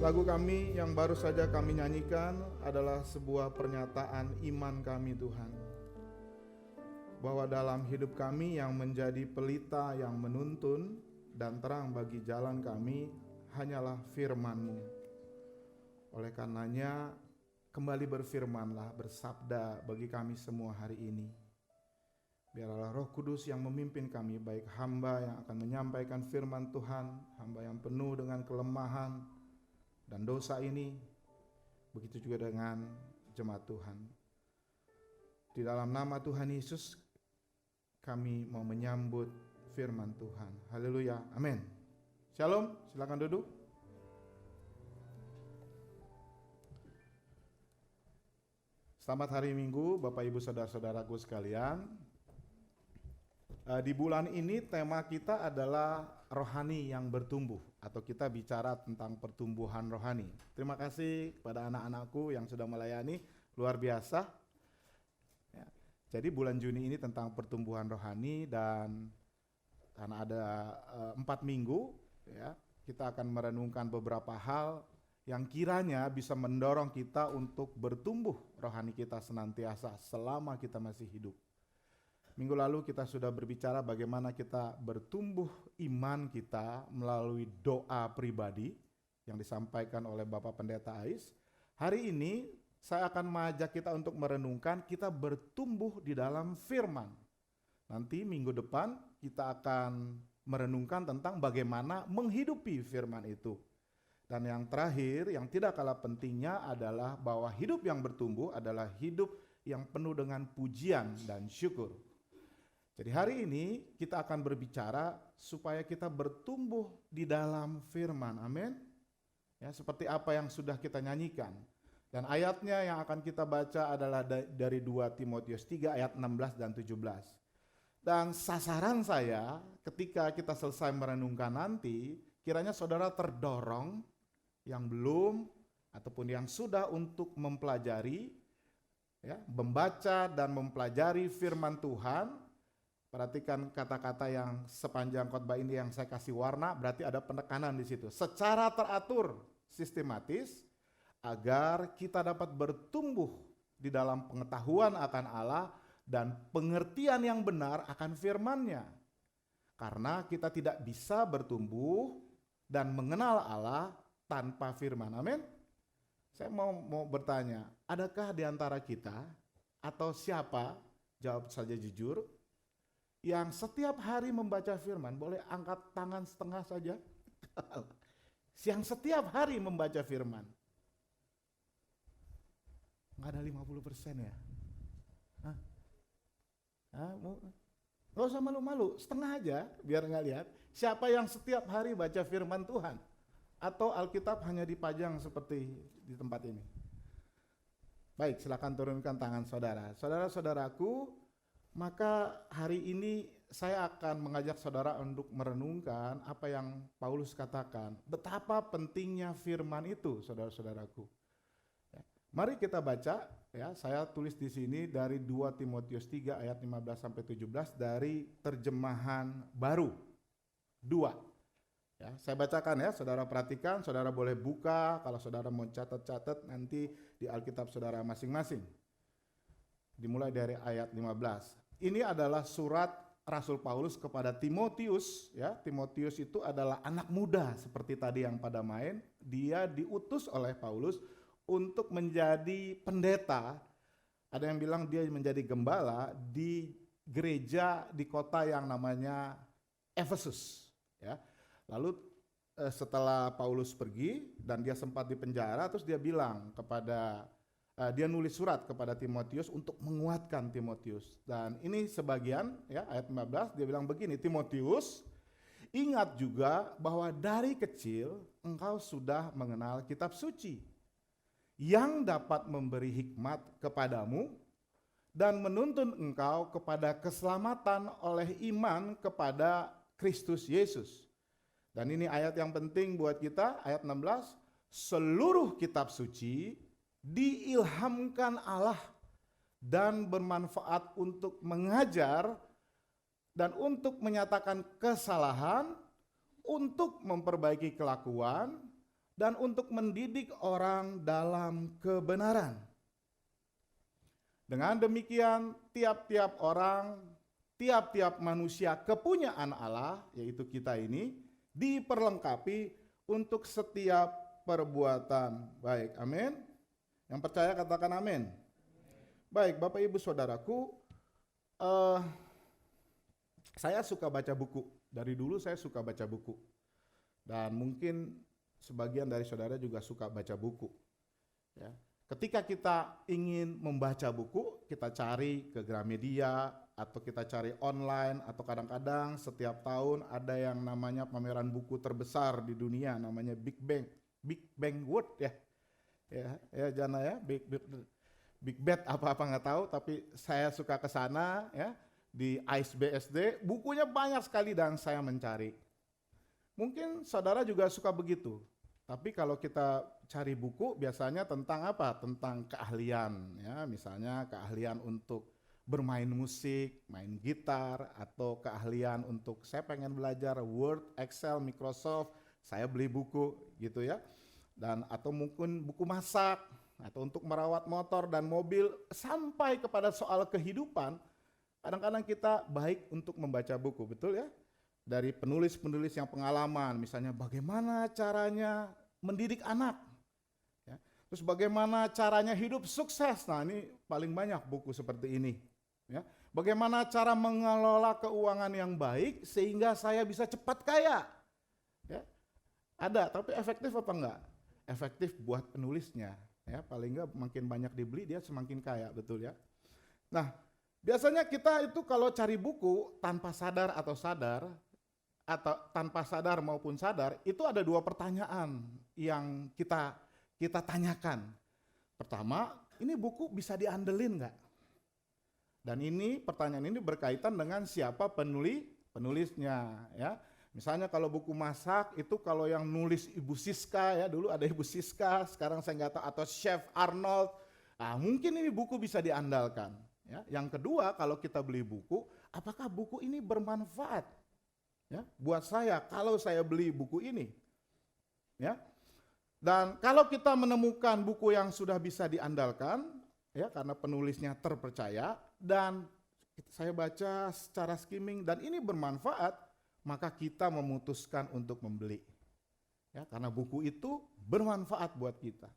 Lagu kami yang baru saja kami nyanyikan adalah sebuah pernyataan iman kami Tuhan, bahwa dalam hidup kami yang menjadi pelita yang menuntun dan terang bagi jalan kami hanyalah firman-Mu. Oleh karenanya kembali berfirmanlah, bersabda bagi kami semua hari ini. Biarlah Roh Kudus yang memimpin kami, baik hamba yang akan menyampaikan firman Tuhan, hamba yang penuh dengan kelemahan dan dosa ini, begitu juga dengan jemaat Tuhan. Di dalam nama Tuhan Yesus kami mau menyambut firman Tuhan. Haleluya, amin. Shalom, silakan duduk. Selamat hari Minggu Bapak Ibu Saudara-saudaraku sekalian. Di bulan ini tema kita adalah rohani yang bertumbuh, atau kita bicara tentang pertumbuhan rohani. Terima kasih kepada anak-anakku yang sudah melayani, luar biasa. Ya, jadi bulan Juni ini tentang pertumbuhan rohani, dan karena ada 4 minggu, ya, kita akan merenungkan beberapa hal yang kiranya bisa mendorong kita untuk bertumbuh rohani kita senantiasa selama kita masih hidup. Minggu lalu kita sudah berbicara bagaimana kita bertumbuh iman kita melalui doa pribadi yang disampaikan oleh Bapak Pendeta Ais. Hari ini saya akan mengajak kita untuk merenungkan kita bertumbuh di dalam firman. Nanti minggu depan kita akan merenungkan tentang bagaimana menghidupi firman itu. Dan yang terakhir, yang tidak kalah pentingnya adalah bahwa hidup yang bertumbuh adalah hidup yang penuh dengan pujian dan syukur. Jadi hari ini kita akan berbicara supaya kita bertumbuh di dalam firman, amin. Ya, seperti apa yang sudah kita nyanyikan. Dan ayatnya yang akan kita baca adalah dari 2 Timotius 3 ayat 16 dan 17. Dan sasaran saya ketika kita selesai merenungkan nanti, kiranya saudara terdorong yang belum ataupun yang sudah untuk mempelajari, ya, membaca dan mempelajari firman Tuhan. Perhatikan kata-kata yang sepanjang khotbah ini yang saya kasih warna, berarti ada penekanan di situ. Secara teratur, sistematis, agar kita dapat bertumbuh di dalam pengetahuan akan Allah dan pengertian yang benar akan firman-Nya. Karena kita tidak bisa bertumbuh dan mengenal Allah tanpa firman. Amin. Saya mau bertanya, adakah di antara kita atau siapa, jawab saja jujur, yang setiap hari membaca firman? Boleh angkat tangan setengah saja. Yang setiap hari membaca firman. Nggak ada 50% ya? Nggak usah malu-malu, setengah aja biar nggak lihat. Siapa yang setiap hari baca firman Tuhan? Atau Alkitab hanya dipajang seperti di tempat ini? Baik, silakan turunkan tangan saudara. Saudara-saudaraku, maka hari ini saya akan mengajak saudara untuk merenungkan apa yang Paulus katakan. Betapa pentingnya firman itu, saudara-saudaraku. Ya, mari kita baca, ya, saya tulis di sini dari 2 Timotius 3 ayat 15 sampai 17 dari terjemahan baru 2. Ya, saya bacakan ya, saudara perhatikan, saudara boleh buka kalau saudara mau catat-catat nanti di Alkitab saudara masing-masing. Dimulai dari ayat 15. Ini adalah surat Rasul Paulus kepada Timotius, ya. Timotius itu adalah anak muda seperti tadi yang pada main. Dia diutus oleh Paulus untuk menjadi pendeta. Ada yang bilang dia menjadi gembala di gereja di kota yang namanya Efesus, ya. Lalu setelah Paulus pergi dan dia sempat dipenjara, terus dia bilang kepada dia nulis surat kepada Timotius untuk menguatkan Timotius. Dan ini sebagian, ya, ayat 15 dia bilang begini, Timotius, ingat juga bahwa dari kecil engkau sudah mengenal kitab suci yang dapat memberi hikmat kepadamu dan menuntun engkau kepada keselamatan oleh iman kepada Kristus Yesus. Dan ini ayat yang penting buat kita, ayat 16, seluruh kitab suci diilhamkan Allah dan bermanfaat untuk mengajar dan untuk menyatakan kesalahan, untuk memperbaiki kelakuan, dan untuk mendidik orang dalam kebenaran. Dengan demikian, tiap-tiap orang, tiap-tiap manusia kepunyaan Allah, yaitu kita ini, diperlengkapi untuk setiap perbuatan baik. Amin. Yang percaya katakan amin. Baik, Bapak Ibu Saudaraku, saya suka baca buku. Dari dulu saya suka baca buku. Dan mungkin sebagian dari saudara juga suka baca buku. Ya. Ketika kita ingin membaca buku, kita cari ke Gramedia atau kita cari online, atau kadang-kadang setiap tahun ada yang namanya pameran buku terbesar di dunia, namanya Big Bang World ya. Ya Jana ya, Big Bad apa-apa nggak tahu, tapi saya suka ke sana ya, di ISBSD, bukunya banyak sekali dan saya mencari. Mungkin saudara juga suka begitu. Tapi kalau kita cari buku biasanya tentang apa? Tentang keahlian ya, misalnya keahlian untuk bermain musik, main gitar, atau keahlian untuk saya pengen belajar Word, Excel, Microsoft, saya beli buku gitu ya. Dan atau mungkin buku masak, atau untuk merawat motor dan mobil, sampai kepada soal kehidupan. Kadang-kadang kita baik untuk membaca buku, betul ya? Dari penulis-penulis yang pengalaman, misalnya bagaimana caranya mendidik anak, ya. Terus bagaimana caranya hidup sukses. Nah ini paling banyak buku seperti ini. Ya. Bagaimana cara mengelola keuangan yang baik sehingga saya bisa cepat kaya. Ya. Ada, tapi efektif apa enggak? Efektif buat penulisnya. Ya, paling enggak makin banyak dibeli dia semakin kaya, betul ya. Nah biasanya kita itu kalau cari buku tanpa sadar atau tanpa sadar maupun sadar, itu ada dua pertanyaan yang kita tanyakan. Pertama, ini buku bisa diandelin nggak? Dan ini pertanyaan ini berkaitan dengan siapa penulisnya ya. Misalnya kalau buku masak itu kalau yang nulis Ibu Siska ya, dulu ada Ibu Siska, sekarang saya nggak tahu, atau Chef Arnold. Nah, mungkin ini buku bisa diandalkan. Ya. Yang kedua, kalau kita beli buku, apakah buku ini bermanfaat? Ya, buat saya kalau saya beli buku ini. Ya. Dan kalau kita menemukan buku yang sudah bisa diandalkan, ya karena penulisnya terpercaya dan saya baca secara skimming dan ini bermanfaat, maka kita memutuskan untuk membeli. Ya, karena buku itu bermanfaat buat kita.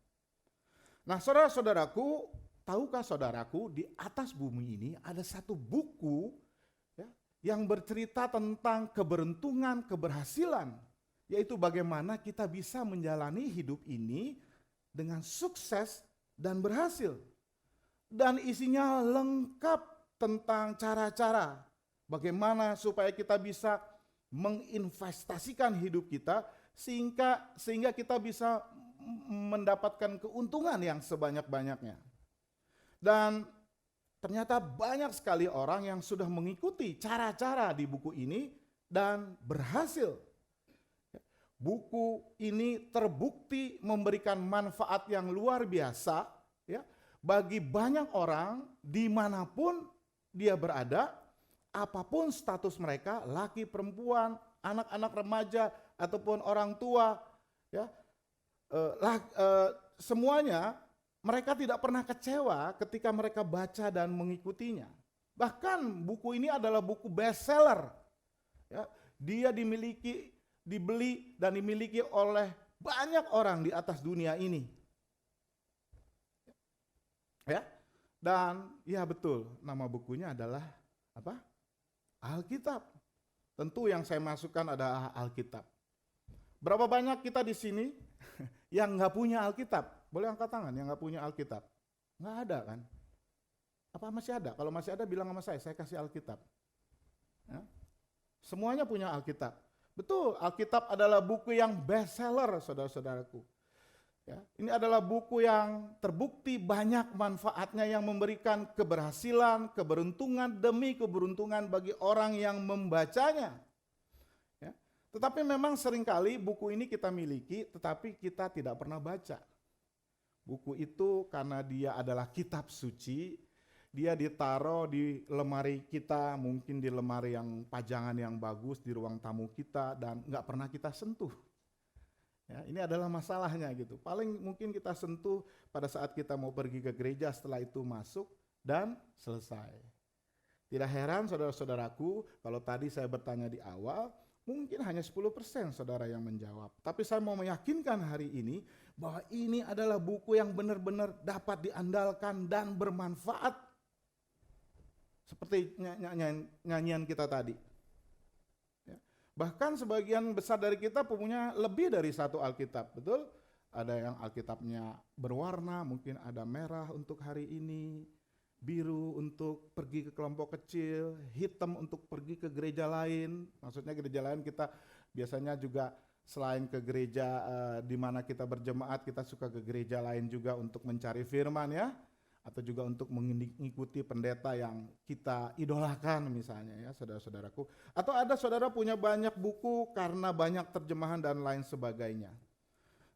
Nah, saudara-saudaraku, tahukah saudaraku di atas bumi ini ada satu buku ya, yang bercerita tentang keberuntungan, keberhasilan, yaitu bagaimana kita bisa menjalani hidup ini dengan sukses dan berhasil. Dan isinya lengkap tentang cara-cara bagaimana supaya kita bisa menginvestasikan hidup kita sehingga kita bisa mendapatkan keuntungan yang sebanyak-banyaknya. Dan ternyata banyak sekali orang yang sudah mengikuti cara-cara di buku ini dan berhasil. Buku ini terbukti memberikan manfaat yang luar biasa ya, bagi banyak orang dimanapun dia berada, apapun status mereka, laki, perempuan, anak-anak remaja, ataupun orang tua, ya, semuanya mereka tidak pernah kecewa ketika mereka baca dan mengikutinya. Bahkan buku ini adalah buku bestseller. Ya, dia dibeli dan dimiliki oleh banyak orang di atas dunia ini. Ya, dan ya betul, nama bukunya adalah apa? Alkitab. Tentu yang saya masukkan adalah Alkitab. Berapa banyak kita di sini yang nggak punya Alkitab? Boleh angkat tangan yang nggak punya Alkitab? Nggak ada kan? Apa masih ada? Kalau masih ada bilang sama saya kasih Alkitab. Ya. Semuanya punya Alkitab. Betul, Alkitab adalah buku yang bestseller, saudara-saudaraku. Ya, ini adalah buku yang terbukti banyak manfaatnya yang memberikan keberhasilan, keberuntungan demi keberuntungan bagi orang yang membacanya. Ya. Tetapi memang seringkali buku ini kita miliki, tetapi kita tidak pernah baca. Buku itu karena dia adalah kitab suci, dia ditaruh di lemari kita, mungkin di lemari yang pajangan yang bagus di ruang tamu kita dan nggak pernah kita sentuh. Ya, ini adalah masalahnya gitu. Paling mungkin kita sentuh pada saat kita mau pergi ke gereja, setelah itu masuk dan selesai. Tidak heran saudara-saudaraku, kalau tadi saya bertanya di awal, mungkin hanya 10% saudara yang menjawab. Tapi saya mau meyakinkan hari ini bahwa ini adalah buku yang benar-benar dapat diandalkan dan bermanfaat. Seperti nyanyian kita tadi. Ya. Bahkan sebagian besar dari kita punya lebih dari satu Alkitab, betul? Ada yang Alkitabnya berwarna, mungkin ada merah untuk hari ini, biru untuk pergi ke kelompok kecil, hitam untuk pergi ke gereja lain. Maksudnya gereja lain kita biasanya juga selain ke gereja di mana kita berjemaat, kita suka ke gereja lain juga untuk mencari firman ya. Atau juga untuk mengikuti pendeta yang kita idolakan misalnya ya saudara-saudaraku. Atau ada saudara punya banyak buku karena banyak terjemahan dan lain sebagainya.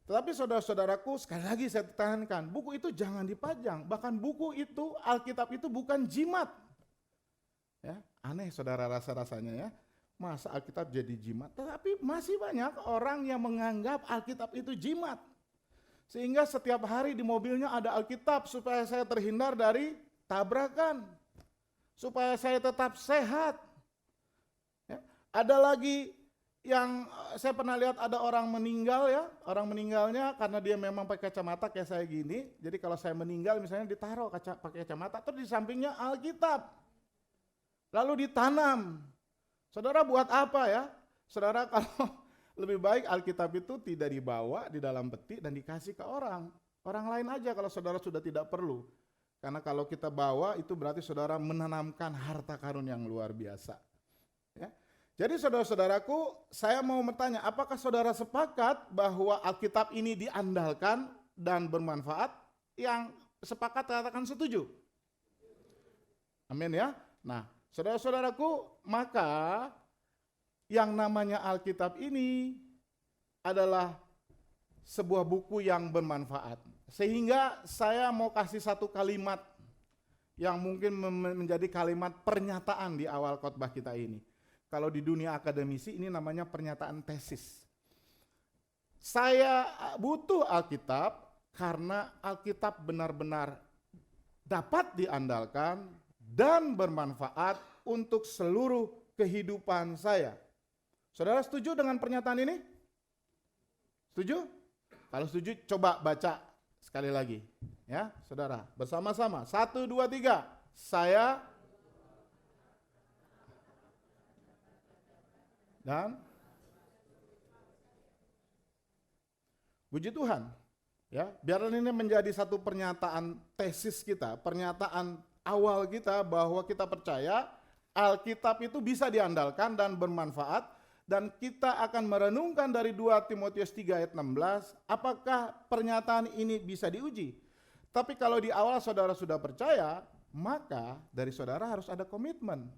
Tetapi saudara-saudaraku, sekali lagi saya tekankan, buku itu jangan dipajang. Bahkan buku itu, Alkitab itu bukan jimat. Ya, aneh saudara rasa-rasanya ya. Masa Alkitab jadi jimat? Tetapi masih banyak orang yang menganggap Alkitab itu jimat. Sehingga setiap hari di mobilnya ada Alkitab supaya saya terhindar dari tabrakan. Supaya saya tetap sehat. Ya, ada lagi yang saya pernah lihat ada orang meninggal ya, orang meninggalnya karena dia memang pakai kacamata kayak saya gini. Jadi kalau saya meninggal misalnya ditaruh pakai kacamata, terus di sampingnya Alkitab. Lalu ditanam. Saudara buat apa ya? Saudara kalau lebih baik Alkitab itu tidak dibawa di dalam peti dan dikasih ke orang. Orang lain aja kalau saudara sudah tidak perlu. Karena kalau kita bawa itu berarti saudara menanamkan harta karun yang luar biasa. Ya. Jadi saudara-saudaraku, saya mau bertanya, apakah saudara sepakat bahwa Alkitab ini diandalkan dan bermanfaat? Yang sepakat katakan setuju. Amin ya. Nah, saudara-saudaraku, maka yang namanya Alkitab ini adalah sebuah buku yang bermanfaat. Sehingga saya mau kasih satu kalimat yang mungkin menjadi kalimat pernyataan di awal khotbah kita ini. Kalau di dunia akademisi ini namanya pernyataan tesis. Saya butuh Alkitab karena Alkitab benar-benar dapat diandalkan dan bermanfaat untuk seluruh kehidupan saya. Saudara setuju dengan pernyataan ini? Setuju? Kalau setuju coba baca sekali lagi. Ya, saudara, bersama-sama. 1, 2, 3. Saya dan puji Tuhan. Ya, biar ini menjadi satu pernyataan tesis kita, pernyataan awal kita bahwa kita percaya Alkitab itu bisa diandalkan dan bermanfaat. Dan kita akan merenungkan dari 2 Timotius 3 ayat 16, apakah pernyataan ini bisa diuji. Tapi kalau di awal saudara sudah percaya, maka dari saudara harus ada komitmen.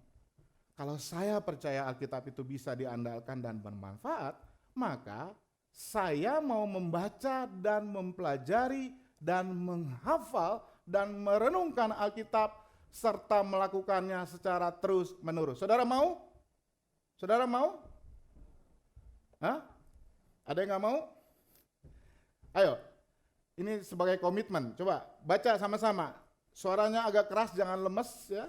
Kalau saya percaya Alkitab itu bisa diandalkan dan bermanfaat, maka saya mau membaca dan mempelajari dan menghafal dan merenungkan Alkitab serta melakukannya secara terus-menerus. Saudara mau? Saudara mau? Hah? Ada yang nggak mau? Ayo, ini sebagai komitmen. Coba baca sama-sama. Suaranya agak keras, jangan lemes ya,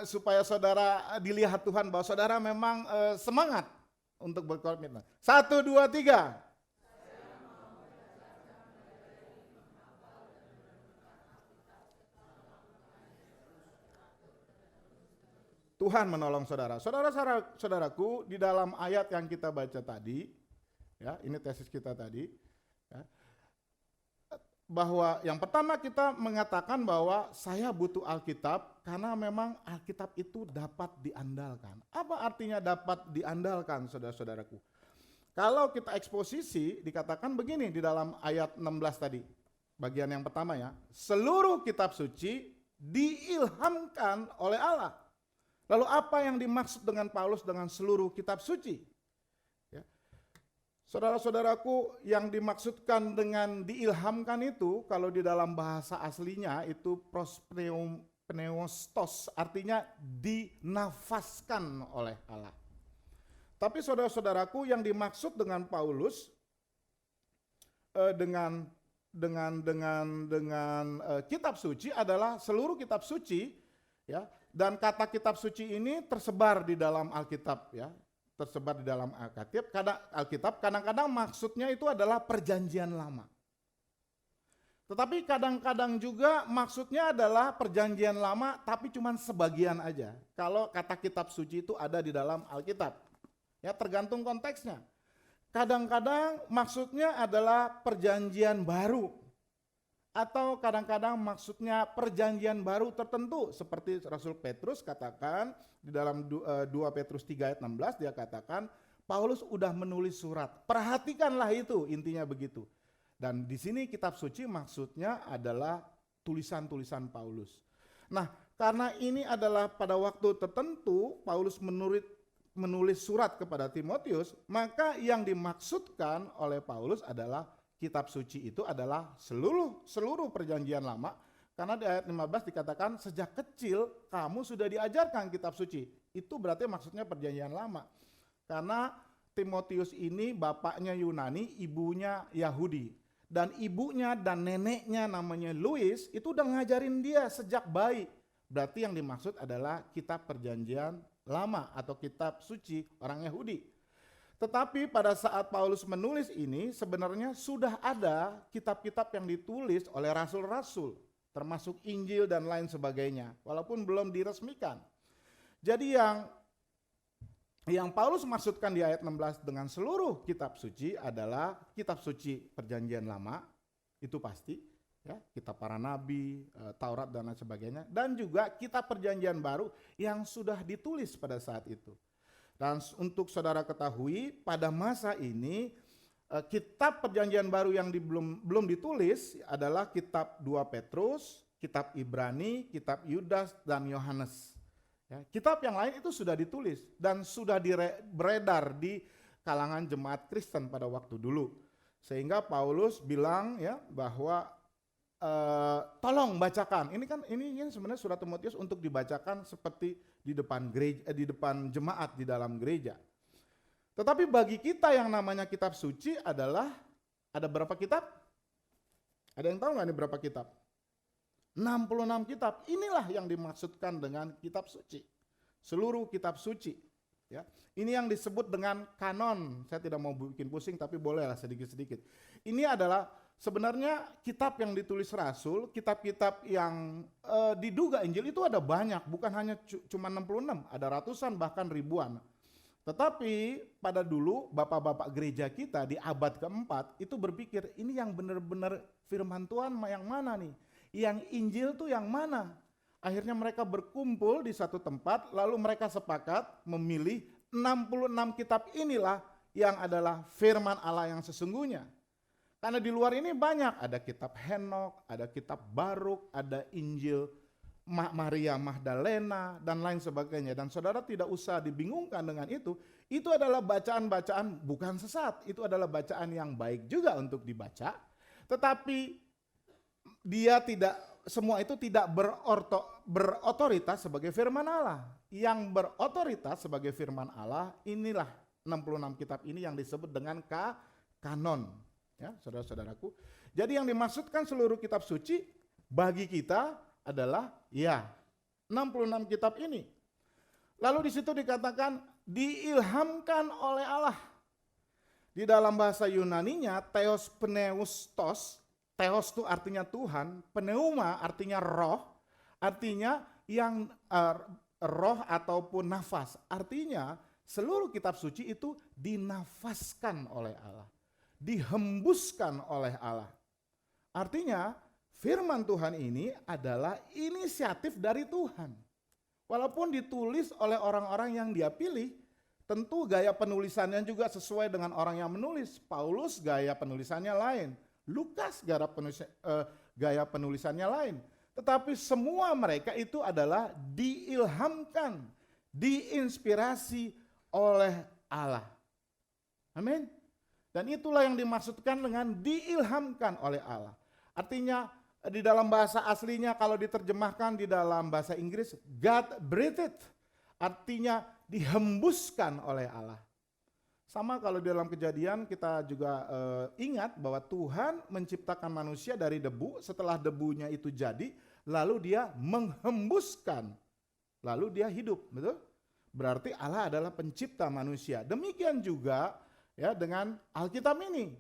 supaya saudara dilihat Tuhan bahwa saudara memang semangat untuk berkomitmen. 1, 2, 3. Tuhan menolong saudara. Saudara-saudaraku, di dalam ayat yang kita baca tadi, ya, ini tesis kita tadi, ya, bahwa yang pertama kita mengatakan bahwa saya butuh Alkitab karena memang Alkitab itu dapat diandalkan. Apa artinya dapat diandalkan, saudara-saudaraku? Kalau kita eksposisi, dikatakan begini di dalam ayat 16 tadi, bagian yang pertama ya, seluruh kitab suci diilhamkan oleh Allah. Lalu apa yang dimaksud dengan Paulus dengan seluruh kitab suci? Ya. Saudara-saudaraku, yang dimaksudkan dengan diilhamkan itu, kalau di dalam bahasa aslinya itu prospneustos, artinya dinafaskan oleh Allah. Tapi saudara-saudaraku, yang dimaksud dengan Paulus kitab suci adalah seluruh kitab suci, ya. Dan kata kitab suci ini tersebar di dalam Alkitab, ya. Tersebar di dalam Alkitab. Kadang-kadang maksudnya itu adalah perjanjian lama. Tetapi kadang-kadang juga maksudnya adalah perjanjian lama tapi cuma sebagian aja. Kalau kata kitab suci itu ada di dalam Alkitab. Ya, tergantung konteksnya. Kadang-kadang maksudnya adalah perjanjian baru. Atau kadang-kadang maksudnya perjanjian baru tertentu. Seperti Rasul Petrus katakan di dalam 2 Petrus 3 ayat 16, dia katakan Paulus udah menulis surat. Perhatikanlah itu, intinya begitu. Dan di sini kitab suci maksudnya adalah tulisan-tulisan Paulus. Nah, karena ini adalah pada waktu tertentu Paulus menulis surat kepada Timotius, maka yang dimaksudkan oleh Paulus adalah kitab suci itu adalah seluruh perjanjian lama, karena di ayat 15 dikatakan sejak kecil kamu sudah diajarkan kitab suci. Itu berarti maksudnya perjanjian lama. Karena Timotius ini bapaknya Yunani, ibunya Yahudi. Dan ibunya dan neneknya namanya Louis itu udah ngajarin dia sejak bayi. Berarti yang dimaksud adalah kitab perjanjian lama atau kitab suci orang Yahudi. Tetapi pada saat Paulus menulis ini sebenarnya sudah ada kitab-kitab yang ditulis oleh rasul-rasul, termasuk Injil dan lain sebagainya, walaupun belum diresmikan. Jadi yang Paulus maksudkan di ayat 16 dengan seluruh kitab suci adalah kitab suci perjanjian lama, itu pasti, ya, kitab para nabi, Taurat dan lain sebagainya, dan juga kitab perjanjian baru yang sudah ditulis pada saat itu. Dan untuk saudara ketahui pada masa ini kitab perjanjian baru yang belum ditulis adalah kitab 2 Petrus, kitab Ibrani, kitab Yudas dan Yohanes. Ya, kitab yang lain itu sudah ditulis dan sudah beredar di kalangan jemaat Kristen pada waktu dulu. Sehingga Paulus bilang ya bahwa tolong bacakan. Ini sebenarnya surat Timotius untuk dibacakan seperti di depan gereja, di depan jemaat di dalam gereja. Tetapi bagi kita yang namanya kitab suci adalah ada berapa kitab? Ada yang tahu nggak ini berapa kitab? 66 kitab. Inilah yang dimaksudkan dengan kitab suci. Seluruh kitab suci. Ya. Ini yang disebut dengan kanon. Saya tidak mau bikin pusing tapi bolehlah sedikit-sedikit. Ini adalah sebenarnya kitab yang ditulis rasul, kitab-kitab yang diduga Injil itu ada banyak, bukan hanya cuma 66, ada ratusan bahkan ribuan. Tetapi pada dulu bapak-bapak gereja kita di abad keempat itu berpikir ini yang benar-benar firman Tuhan yang mana nih? Yang Injil tuh yang mana? Akhirnya mereka berkumpul di satu tempat lalu mereka sepakat memilih 66 kitab inilah yang adalah firman Allah yang sesungguhnya. Karena di luar ini banyak, ada kitab Henok, ada kitab Baruk, ada Injil Maria Magdalena, dan lain sebagainya. Dan saudara tidak usah dibingungkan dengan itu adalah bacaan-bacaan bukan sesat, itu adalah bacaan yang baik juga untuk dibaca, tetapi semua itu tidak berotoritas sebagai firman Allah. Yang berotoritas sebagai firman Allah, inilah 66 kitab ini yang disebut dengan kanon. Ya, saudara-saudaraku. Jadi yang dimaksudkan seluruh kitab suci bagi kita adalah ya 66 kitab ini. Lalu di situ dikatakan diilhamkan oleh Allah. Di dalam bahasa Yunaninya theos pneustos, theos itu artinya Tuhan, pneuma artinya roh, artinya yang roh ataupun nafas. Artinya seluruh kitab suci itu dinafaskan oleh Allah. Dihembuskan oleh Allah. Artinya firman Tuhan ini adalah inisiatif dari Tuhan. Walaupun ditulis oleh orang-orang yang dia pilih, tentu gaya penulisannya juga sesuai dengan orang yang menulis. Paulus gaya penulisannya lain, Lukas gaya penulisannya lain. Tetapi semua mereka itu adalah diilhamkan, diinspirasi oleh Allah. Amin. Dan itulah yang dimaksudkan dengan diilhamkan oleh Allah. Artinya di dalam bahasa aslinya kalau diterjemahkan di dalam bahasa Inggris, God breathed. Artinya dihembuskan oleh Allah. Sama kalau di dalam Kejadian kita juga ingat bahwa Tuhan menciptakan manusia dari debu, setelah debunya itu jadi, lalu dia menghembuskan, lalu dia hidup, betul? Berarti Allah adalah pencipta manusia. Demikian juga ya dengan Alkitab ini.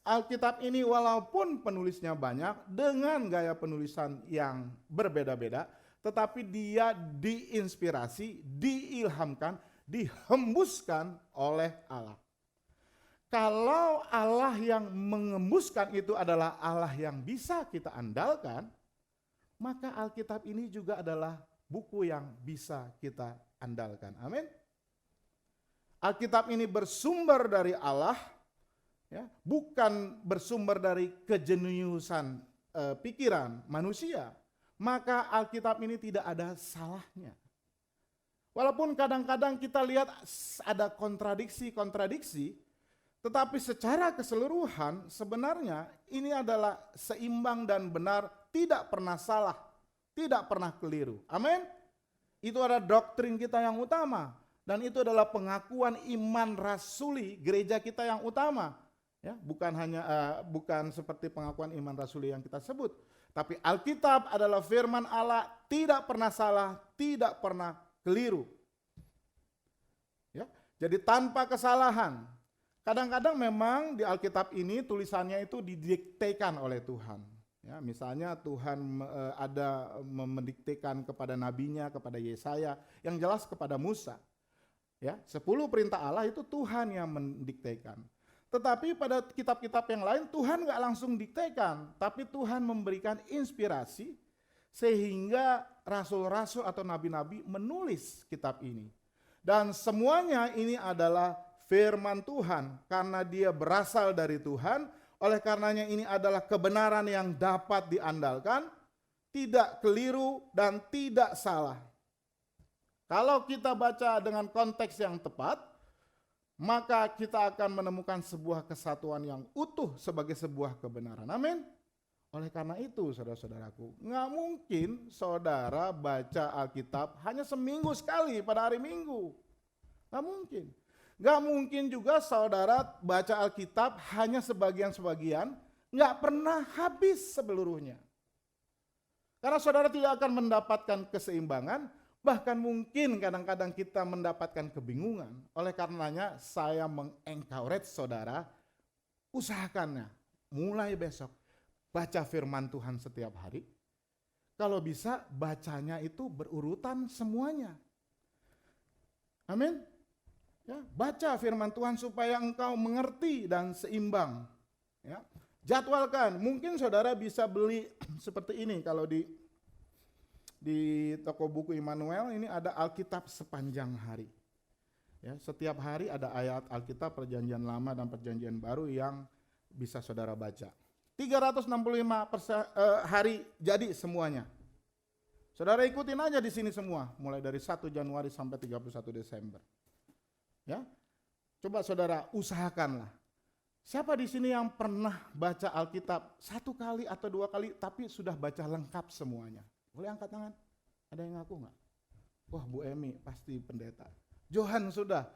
Alkitab ini walaupun penulisnya banyak dengan gaya penulisan yang berbeda-beda, tetapi dia diinspirasi, diilhamkan, dihembuskan oleh Allah. Kalau Allah yang mengembuskan itu adalah Allah yang bisa kita andalkan, maka Alkitab ini juga adalah buku yang bisa kita andalkan. Amin. Alkitab ini bersumber dari Allah, ya, bukan bersumber dari kejeniusan pikiran manusia. Maka Alkitab ini tidak ada salahnya. Walaupun kadang-kadang kita lihat ada kontradiksi, tetapi secara keseluruhan sebenarnya ini adalah seimbang dan benar, tidak pernah salah, tidak pernah keliru. Amin. Itu adalah doktrin kita yang utama, dan itu adalah pengakuan iman rasuli gereja kita yang utama. Ya, bukan seperti pengakuan iman rasuli yang kita sebut, tapi Alkitab adalah firman Allah, tidak pernah salah, tidak pernah keliru. Ya, jadi tanpa kesalahan. Kadang-kadang memang di Alkitab ini tulisannya itu didiktekan oleh Tuhan. Ya, misalnya Tuhan ada mendiktekan kepada nabinya, kepada Yesaya, yang jelas kepada Musa. Ya, 10 perintah Allah itu Tuhan yang mendiktekan. Tetapi pada kitab-kitab yang lain Tuhan nggak langsung diktekan, tapi Tuhan memberikan inspirasi sehingga rasul-rasul atau nabi-nabi menulis kitab ini. Dan semuanya ini adalah firman Tuhan karena dia berasal dari Tuhan. Oleh karenanya ini adalah kebenaran yang dapat diandalkan, tidak keliru dan tidak salah. Kalau kita baca dengan konteks yang tepat, maka kita akan menemukan sebuah kesatuan yang utuh sebagai sebuah kebenaran. Amin. Oleh karena itu saudara-saudaraku, nggak mungkin saudara baca Alkitab hanya seminggu sekali pada hari Minggu. Nggak mungkin. Nggak mungkin juga saudara baca Alkitab hanya sebagian-sebagian, nggak pernah habis seluruhnya. Karena saudara tidak akan mendapatkan keseimbangan, bahkan mungkin kadang-kadang kita mendapatkan kebingungan. Oleh karenanya saya mengencourage saudara, usahakannya mulai besok baca firman Tuhan setiap hari. Kalau bisa bacanya itu berurutan semuanya. Amin. Ya, baca firman Tuhan supaya engkau mengerti dan seimbang. Ya, jadwalkan. Mungkin saudara bisa beli seperti ini kalau di toko buku Immanuel ini ada Alkitab sepanjang hari. Ya, setiap hari ada ayat Alkitab Perjanjian Lama dan Perjanjian Baru yang bisa saudara baca. 365 hari jadi semuanya. Saudara ikutin aja di sini semua, mulai dari 1 Januari sampai 31 Desember. Ya, coba saudara usahakanlah. Siapa di sini yang pernah baca Alkitab 1 kali atau 2 kali, tapi sudah baca lengkap semuanya? Boleh angkat tangan? Ada yang ngaku nggak? Wah, Bu Emi pasti pendeta. Johan sudah,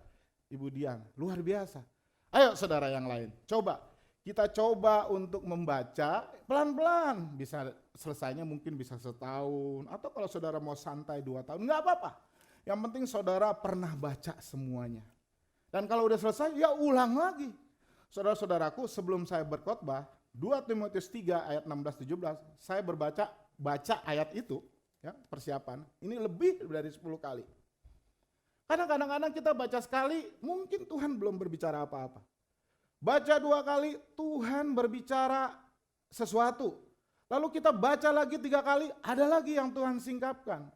Ibu Dian, luar biasa. Ayo saudara yang lain, coba. Kita coba untuk membaca pelan-pelan. Bisa selesainya mungkin bisa setahun. Atau kalau saudara mau santai 2 tahun, nggak apa-apa. Yang penting saudara pernah baca semuanya. Dan kalau udah selesai, ya ulang lagi. Saudara-saudaraku, sebelum saya berkhotbah, 2 Timotius 3 ayat 16-17, saya baca ayat itu, ya, persiapan. Ini lebih dari 10 kali. Karena kadang-kadang kita baca sekali, mungkin Tuhan belum berbicara apa-apa. Baca 2 kali, Tuhan berbicara sesuatu. Lalu kita baca lagi 3 kali, ada lagi yang Tuhan singkapkan.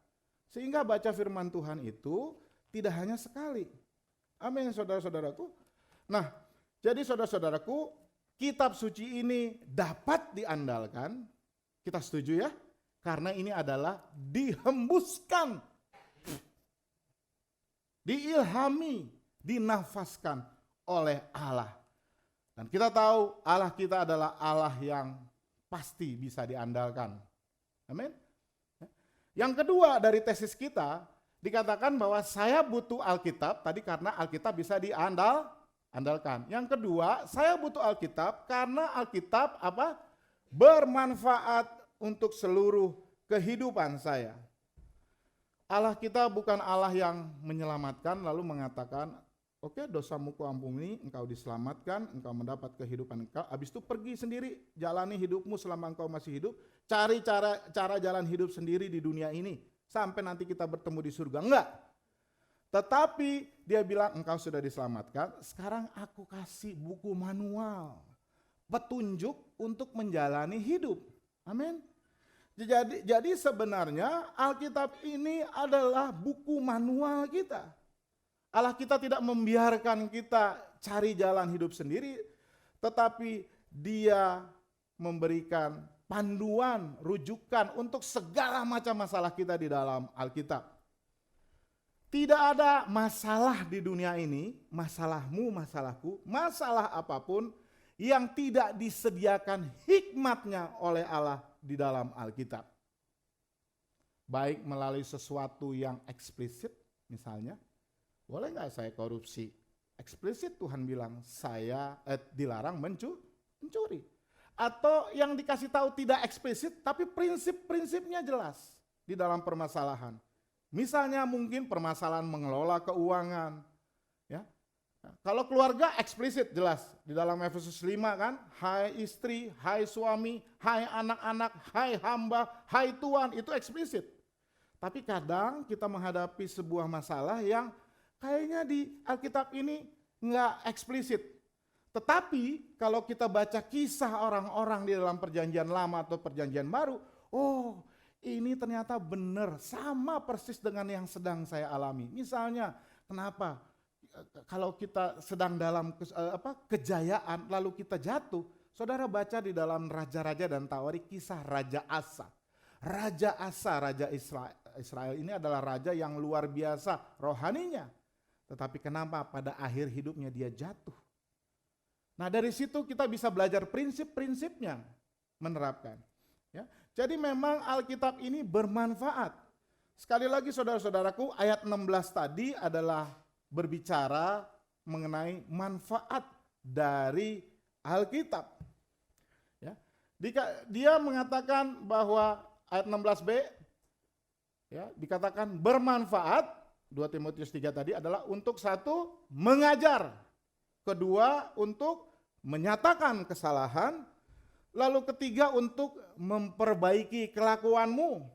Sehingga baca firman Tuhan itu tidak hanya sekali. Amin, saudara-saudaraku. Nah, jadi saudara-saudaraku, kitab suci ini dapat diandalkan. Kita setuju ya? Karena ini adalah dihembuskan, diilhami, dinafaskan oleh Allah. Dan kita tahu Allah kita adalah Allah yang pasti bisa diandalkan. Amin. Yang kedua dari tesis kita, dikatakan bahwa saya butuh Alkitab tadi karena Alkitab bisa diandalkan. andalkan. Yang kedua, saya butuh Alkitab karena Alkitab apa? Bermanfaat untuk seluruh kehidupan saya. Allah kita bukan Allah yang menyelamatkan lalu mengatakan, oke, dosamu kuampuni, engkau diselamatkan, engkau mendapat kehidupan engkau, habis itu pergi sendiri, jalani hidupmu selama engkau masih hidup, cari cara jalan hidup sendiri di dunia ini, sampai nanti kita bertemu di surga. Enggak. Tetapi dia bilang, engkau sudah diselamatkan, sekarang aku kasih buku manual, petunjuk untuk menjalani hidup. Amin. Jadi sebenarnya Alkitab ini adalah buku manual kita. Allah kita tidak membiarkan kita cari jalan hidup sendiri, tetapi Dia memberikan panduan, rujukan untuk segala macam masalah kita di dalam Alkitab. Tidak ada masalah di dunia ini, masalahmu, masalahku, masalah apapun yang tidak disediakan hikmatnya oleh Allah di dalam Alkitab. Baik melalui sesuatu yang eksplisit, misalnya, boleh nggak saya korupsi? Eksplisit Tuhan bilang saya dilarang mencuri. Atau yang dikasih tahu tidak eksplisit tapi prinsip-prinsipnya jelas di dalam permasalahan. Misalnya mungkin permasalahan mengelola keuangan. Ya. Nah, kalau keluarga eksplisit jelas di dalam Efesus 5 kan, hai istri, hai suami, hai anak-anak, hai hamba, hai tuan, itu eksplisit. Tapi kadang kita menghadapi sebuah masalah yang kayaknya di Alkitab ini nggak eksplisit. Tetapi kalau kita baca kisah orang-orang di dalam perjanjian lama atau perjanjian baru, oh ini ternyata benar, sama persis dengan yang sedang saya alami. Misalnya, kenapa? Kalau kita sedang dalam kejayaan lalu kita jatuh, saudara baca di dalam Raja-Raja dan Tawarikh kisah Raja Asa. Raja Asa, Raja Israel ini adalah raja yang luar biasa rohaninya. Tetapi kenapa pada akhir hidupnya dia jatuh? Nah dari situ kita bisa belajar prinsip-prinsipnya menerapkan. Ya. Jadi memang Alkitab ini bermanfaat. Sekali lagi saudara-saudaraku, ayat 16 tadi adalah berbicara mengenai manfaat dari Alkitab. Ya. Dia mengatakan bahwa ayat 16b ya, dikatakan bermanfaat. 2 Timotius 3 tadi adalah untuk satu, mengajar. Kedua, untuk menyatakan kesalahan. Lalu ketiga, untuk memperbaiki kelakuanmu.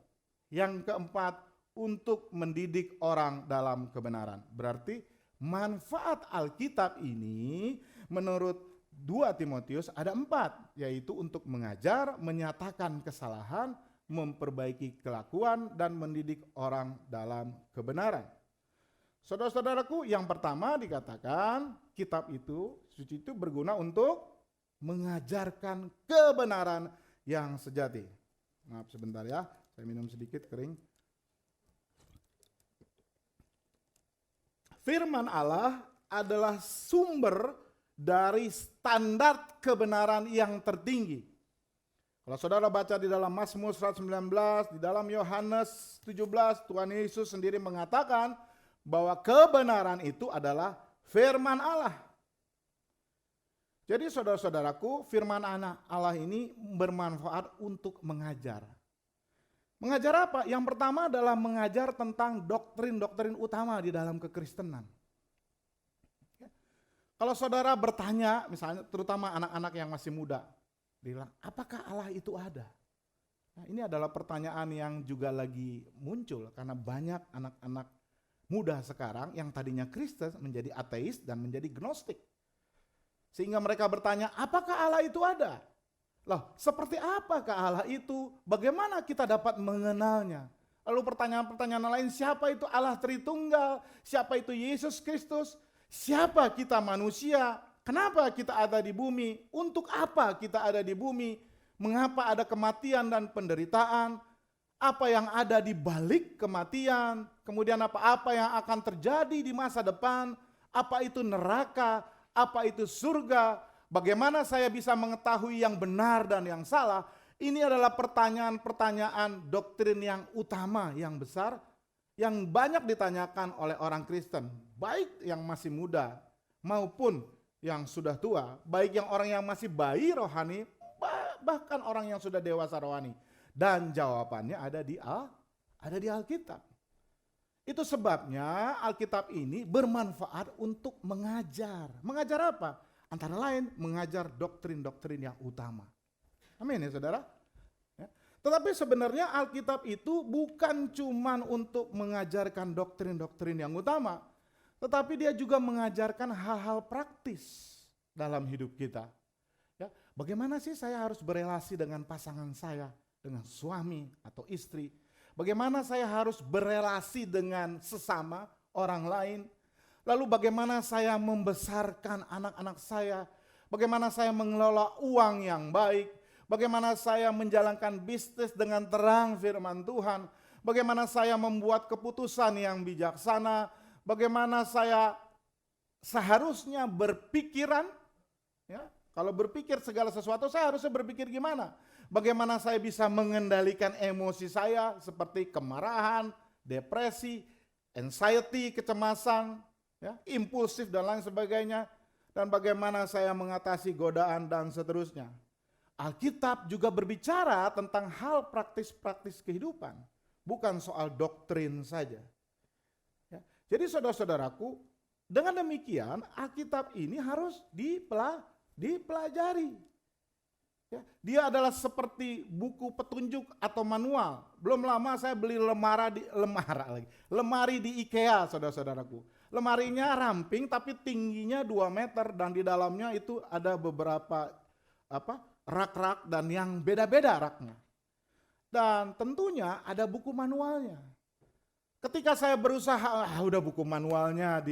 Yang keempat, untuk mendidik orang dalam kebenaran. Berarti manfaat Alkitab ini menurut 2 Timotius ada 4. Yaitu untuk mengajar, menyatakan kesalahan, memperbaiki kelakuan, dan mendidik orang dalam kebenaran. Saudara-saudaraku, yang pertama dikatakan kitab itu, suci itu berguna untuk mengajarkan kebenaran yang sejati. Maaf sebentar ya, saya minum sedikit kering. Firman Allah adalah sumber dari standar kebenaran yang tertinggi. Kalau saudara baca di dalam Mazmur 119, di dalam Yohanes 17, Tuhan Yesus sendiri mengatakan bahwa kebenaran itu adalah firman Allah. Jadi saudara-saudaraku, firman Allah ini bermanfaat untuk mengajar. Mengajar apa? Yang pertama adalah mengajar tentang doktrin-doktrin utama di dalam kekristenan. Kalau saudara bertanya, misalnya terutama anak-anak yang masih muda, bilang, apakah Allah itu ada? Nah, ini adalah pertanyaan yang juga lagi muncul karena banyak anak-anak muda sekarang yang tadinya Kristen menjadi ateis dan menjadi gnostik. Sehingga mereka bertanya, apakah Allah itu ada? Loh, seperti apakah Allah itu? Bagaimana kita dapat mengenalnya? Lalu pertanyaan-pertanyaan lain, siapa itu Allah Tritunggal? Siapa itu Yesus Kristus? Siapa kita manusia? Kenapa kita ada di bumi? Untuk apa kita ada di bumi? Mengapa ada kematian dan penderitaan? Apa yang ada di balik kematian, kemudian apa yang akan terjadi di masa depan, apa itu neraka, apa itu surga, bagaimana saya bisa mengetahui yang benar dan yang salah. Ini adalah pertanyaan-pertanyaan doktrin yang utama, yang besar, yang banyak ditanyakan oleh orang Kristen, baik yang masih muda maupun yang sudah tua, baik yang orang yang masih bayi rohani, bahkan orang yang sudah dewasa rohani. Dan jawabannya ada di Alkitab. Itu sebabnya Alkitab ini bermanfaat untuk mengajar. Mengajar apa? Antara lain mengajar doktrin-doktrin yang utama. Amin ya saudara. Ya. Tetapi sebenarnya Alkitab itu bukan cuman untuk mengajarkan doktrin-doktrin yang utama, tetapi dia juga mengajarkan hal-hal praktis dalam hidup kita. Ya, bagaimana sih saya harus berelasi dengan pasangan saya, dengan suami atau istri? Bagaimana saya harus berelasi dengan sesama orang lain? Lalu bagaimana saya membesarkan anak-anak saya? Bagaimana saya mengelola uang yang baik? Bagaimana saya menjalankan bisnis dengan terang firman Tuhan? Bagaimana saya membuat keputusan yang bijaksana? Bagaimana saya seharusnya berpikiran? Ya, kalau berpikir segala sesuatu saya harusnya berpikir gimana? Bagaimana saya bisa mengendalikan emosi saya seperti kemarahan, depresi, anxiety, kecemasan, ya, impulsif dan lain sebagainya. Dan bagaimana saya mengatasi godaan dan seterusnya. Alkitab juga berbicara tentang hal praktis-praktis kehidupan. Bukan soal doktrin saja. Ya. Jadi saudara-saudaraku, dengan demikian Alkitab ini harus dipelajari. Ya, dia adalah seperti buku petunjuk atau manual. Belum lama saya beli lemari di IKEA, saudara-saudaraku. Lemarinya ramping tapi tingginya 2 meter dan di dalamnya itu ada beberapa rak-rak dan yang beda-beda raknya. Dan tentunya ada buku manualnya. Ketika saya berusaha, udah buku manualnya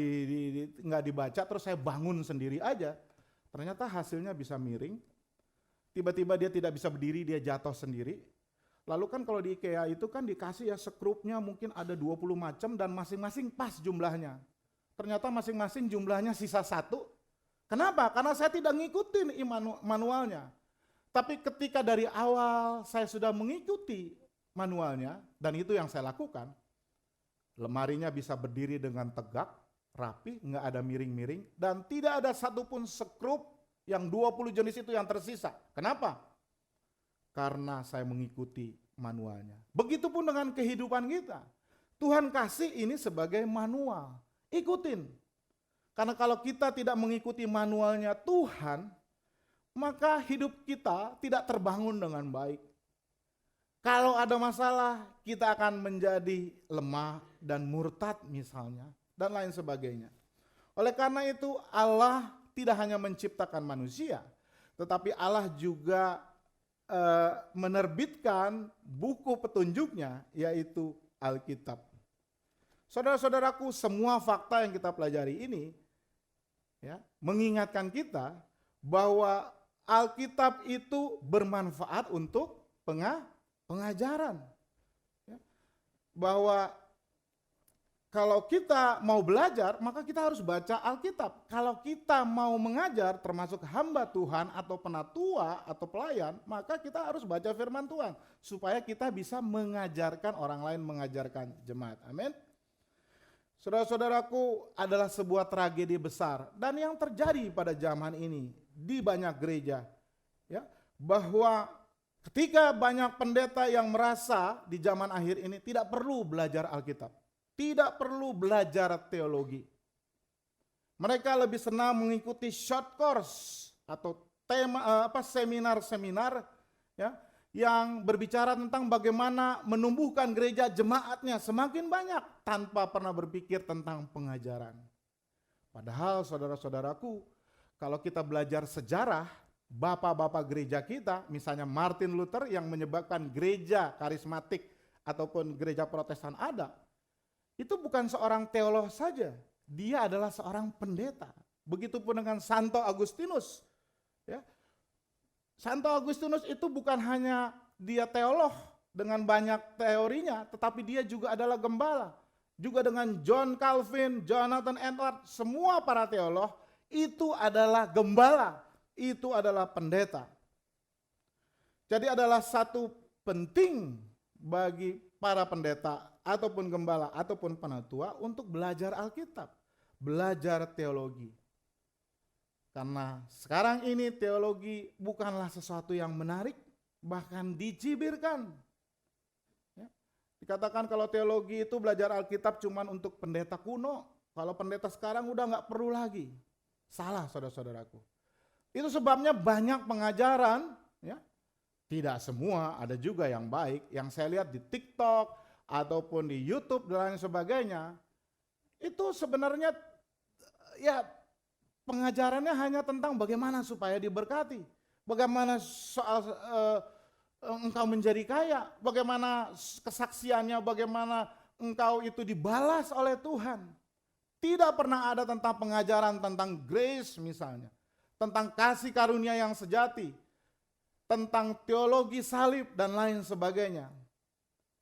nggak dibaca, terus saya bangun sendiri aja. Ternyata hasilnya bisa miring. Tiba-tiba dia tidak bisa berdiri, dia jatuh sendiri. Lalu kan kalau di IKEA itu kan dikasih ya sekrupnya mungkin ada 20 macam dan masing-masing pas jumlahnya. Ternyata masing-masing jumlahnya sisa 1. Kenapa? Karena saya tidak ngikutin manualnya. Tapi ketika dari awal saya sudah mengikuti manualnya, dan itu yang saya lakukan, lemarinya bisa berdiri dengan tegak, rapi, nggak ada miring-miring, dan tidak ada satupun sekrup yang 20 jenis itu yang tersisa. Kenapa? Karena saya mengikuti manualnya. Begitupun dengan kehidupan kita. Tuhan kasih ini sebagai manual. Ikutin. Karena kalau kita tidak mengikuti manualnya Tuhan, maka hidup kita tidak terbangun dengan baik. Kalau ada masalah, kita akan menjadi lemah dan murtad misalnya, dan lain sebagainya. Oleh karena itu Allah tidak hanya menciptakan manusia, tetapi Allah juga menerbitkan buku petunjuknya, yaitu Alkitab. Saudara-saudaraku, semua fakta yang kita pelajari ini ya, mengingatkan kita bahwa Alkitab itu bermanfaat untuk pengajaran. Ya, bahwa kalau kita mau belajar, maka kita harus baca Alkitab. Kalau kita mau mengajar, termasuk hamba Tuhan atau penatua atau pelayan, maka kita harus baca firman Tuhan. Supaya kita bisa mengajarkan orang lain, mengajarkan jemaat. Amin. Saudara-saudaraku, adalah sebuah tragedi besar. Dan yang terjadi pada zaman ini, di banyak gereja. Ya, bahwa ketika banyak pendeta yang merasa di zaman akhir ini tidak perlu belajar Alkitab. Tidak perlu belajar teologi. Mereka lebih senang mengikuti short course atau seminar-seminar ya, yang berbicara tentang bagaimana menumbuhkan gereja jemaatnya semakin banyak tanpa pernah berpikir tentang pengajaran. Padahal saudara-saudaraku, kalau kita belajar sejarah, bapak-bapak gereja kita, misalnya Martin Luther yang menyebabkan gereja karismatik ataupun gereja Protestan ada, itu bukan seorang teolog saja, dia adalah seorang pendeta. Begitupun dengan Santo Agustinus. Ya. Santo Agustinus itu bukan hanya dia teolog dengan banyak teorinya, tetapi dia juga adalah gembala. Juga dengan John Calvin, Jonathan Edwards, semua para teolog itu adalah gembala, itu adalah pendeta. Jadi adalah satu penting bagi para pendeta ataupun gembala ataupun penatua untuk belajar Alkitab, belajar teologi. Karena sekarang ini teologi bukanlah sesuatu yang menarik, bahkan dicibirkan. Ya. Dikatakan kalau teologi itu belajar Alkitab cuma untuk pendeta kuno, kalau pendeta sekarang udah nggak perlu lagi. Salah saudara-saudaraku. Itu sebabnya banyak pengajaran, ya. Tidak semua, ada juga yang baik. Yang saya lihat di TikTok ataupun di YouTube dan lain sebagainya, itu sebenarnya ya pengajarannya hanya tentang bagaimana supaya diberkati, bagaimana soal engkau menjadi kaya, bagaimana kesaksiannya, bagaimana engkau itu dibalas oleh Tuhan. Tidak pernah ada tentang pengajaran tentang grace misalnya, tentang kasih karunia yang sejati, tentang teologi salib dan lain sebagainya.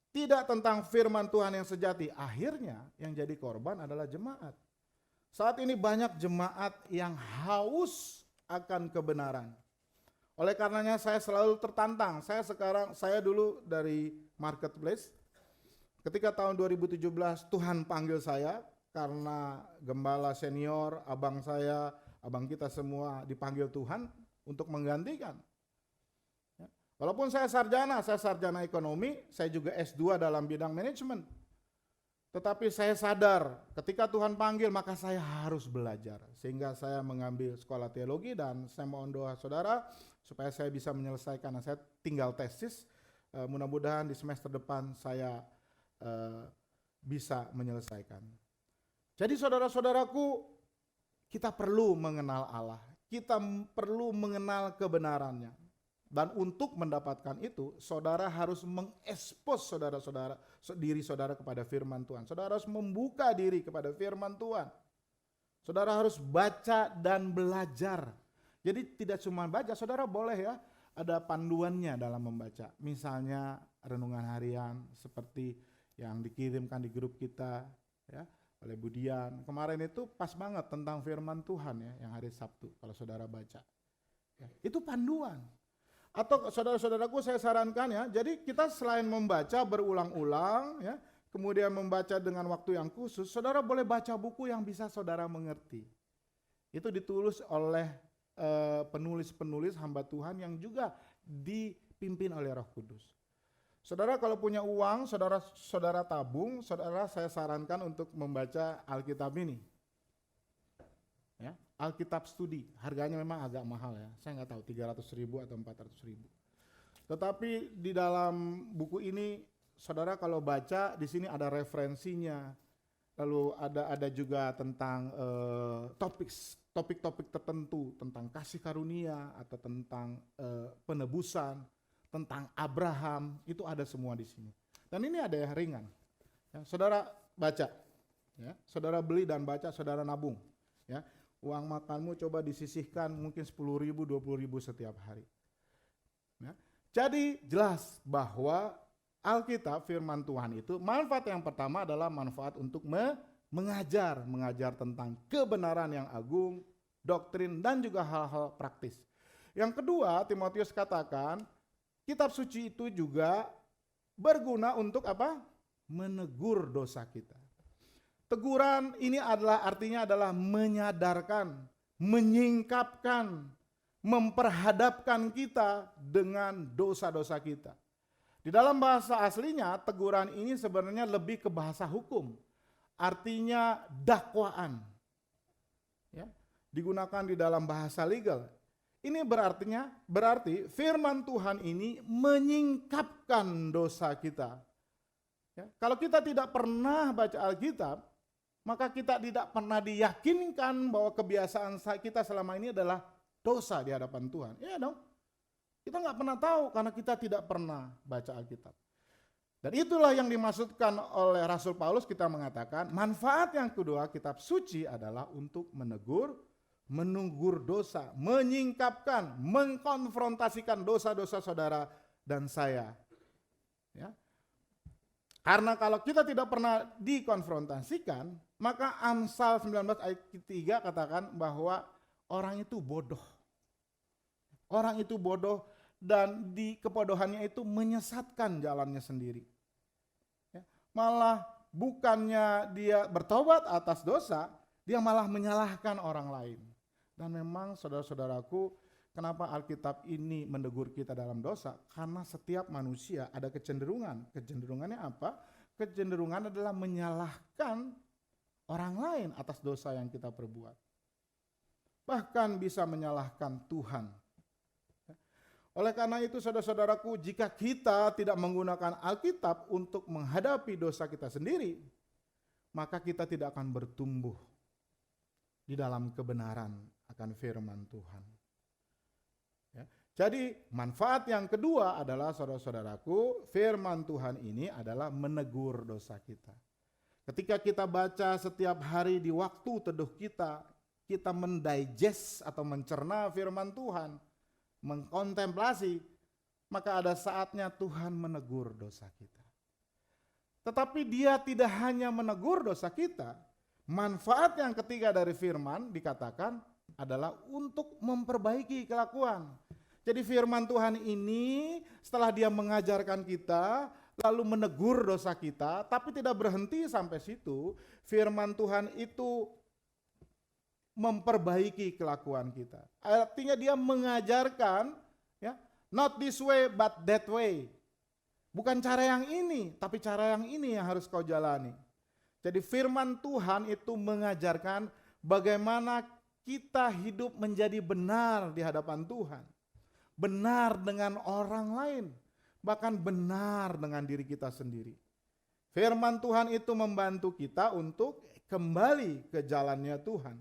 Tidak tentang firman Tuhan yang sejati. Akhirnya yang jadi korban adalah jemaat. Saat ini banyak jemaat yang haus akan kebenaran. Oleh karenanya saya selalu tertantang. Saya dulu dari marketplace. Ketika tahun 2017 Tuhan panggil saya karena gembala senior, abang saya, abang kita semua dipanggil Tuhan untuk menggantikan. Walaupun saya sarjana ekonomi, saya juga S2 dalam bidang manajemen. Tetapi saya sadar ketika Tuhan panggil maka saya harus belajar. Sehingga saya mengambil sekolah teologi dan saya mohon doa saudara supaya saya bisa menyelesaikan. Saya tinggal tesis, mudah-mudahan di semester depan saya bisa menyelesaikan. Jadi saudara-saudaraku, kita perlu mengenal Allah. Kita perlu mengenal kebenarannya. Dan untuk mendapatkan itu, saudara harus mengekspos diri saudara kepada firman Tuhan. Saudara harus membuka diri kepada firman Tuhan. Saudara harus baca dan belajar. Jadi tidak cuma baca, saudara boleh ya, ada panduannya dalam membaca. Misalnya renungan harian seperti yang dikirimkan di grup kita ya oleh Budian. Kemarin itu pas banget tentang firman Tuhan ya, yang hari Sabtu kalau saudara baca. Ya, itu panduan. Atau saudara-saudaraku saya sarankan ya, jadi kita selain membaca berulang-ulang ya, kemudian membaca dengan waktu yang khusus, saudara boleh baca buku yang bisa saudara mengerti. Itu ditulis oleh penulis-penulis hamba Tuhan yang juga dipimpin oleh Roh Kudus. Saudara kalau punya uang, saudara tabung, saya sarankan untuk membaca Alkitab ini. Ya, Alkitab studi, harganya memang agak mahal ya, saya nggak tahu 300.000 atau 400.000. Tetapi di dalam buku ini, saudara kalau baca di sini ada referensinya, lalu ada juga tentang topik-topik tertentu tentang kasih karunia atau tentang penebusan, tentang Abraham, itu ada semua di sini. Dan ini ada yang ringan, ya, saudara baca, ya, saudara beli dan baca, saudara nabung, ya. Uang makanmu coba disisihkan mungkin 10.000, 20.000 setiap hari. Ya. Jadi jelas bahwa Alkitab firman Tuhan itu manfaat yang pertama adalah manfaat untuk mengajar tentang kebenaran yang agung, doktrin dan juga hal-hal praktis. Yang kedua, Timotius katakan kitab suci itu juga berguna untuk apa? Menegur dosa kita. Teguran ini artinya adalah menyadarkan, menyingkapkan, memperhadapkan kita dengan dosa-dosa kita. Di dalam bahasa aslinya, teguran ini sebenarnya lebih ke bahasa hukum. Artinya dakwaan. Ya, digunakan di dalam bahasa legal. Ini berarti firman Tuhan ini menyingkapkan dosa kita. Ya, kalau kita tidak pernah baca Alkitab, maka kita tidak pernah diyakinkan bahwa kebiasaan kita selama ini adalah dosa di hadapan Tuhan. Iya dong. Kita nggak pernah tahu karena kita tidak pernah baca Alkitab. Dan itulah yang dimaksudkan oleh Rasul Paulus, kita mengatakan manfaat yang kedua kitab suci adalah untuk menegur dosa, menyingkapkan, mengkonfrontasikan dosa-dosa saudara dan saya. Ya. Karena kalau kita tidak pernah dikonfrontasikan, maka Amsal 19 ayat 3 katakan bahwa orang itu bodoh. Orang itu bodoh dan di kebodohannya itu menyesatkan jalannya sendiri. Ya. Malah bukannya dia bertobat atas dosa, dia malah menyalahkan orang lain. Dan memang saudara-saudaraku, kenapa Alkitab ini menegur kita dalam dosa? Karena setiap manusia ada kecenderungan. Kecenderungannya apa? Kecenderungan adalah menyalahkan orang lain atas dosa yang kita perbuat. Bahkan bisa menyalahkan Tuhan. Oleh karena itu saudara-saudaraku, jika kita tidak menggunakan Alkitab untuk menghadapi dosa kita sendiri, maka kita tidak akan bertumbuh di dalam kebenaran akan firman Tuhan. Ya. Jadi manfaat yang kedua adalah saudara-saudaraku, firman Tuhan ini adalah menegur dosa kita. Ketika kita baca setiap hari di waktu teduh kita mendigest atau mencerna firman Tuhan, mengkontemplasi, maka ada saatnya Tuhan menegur dosa kita. Tetapi Dia tidak hanya menegur dosa kita, manfaat yang ketiga dari firman dikatakan adalah untuk memperbaiki kelakuan. Jadi firman Tuhan ini setelah Dia mengajarkan kita, lalu menegur dosa kita, tapi tidak berhenti sampai situ. Firman Tuhan itu memperbaiki kelakuan kita. Artinya Dia mengajarkan, ya, not this way but that way. Bukan cara yang ini, tapi cara yang ini yang harus kau jalani. Jadi firman Tuhan itu mengajarkan bagaimana kita hidup menjadi benar di hadapan Tuhan. Benar dengan orang lain, bahkan benar dengan diri kita sendiri. Firman Tuhan itu membantu kita untuk kembali ke jalannya Tuhan.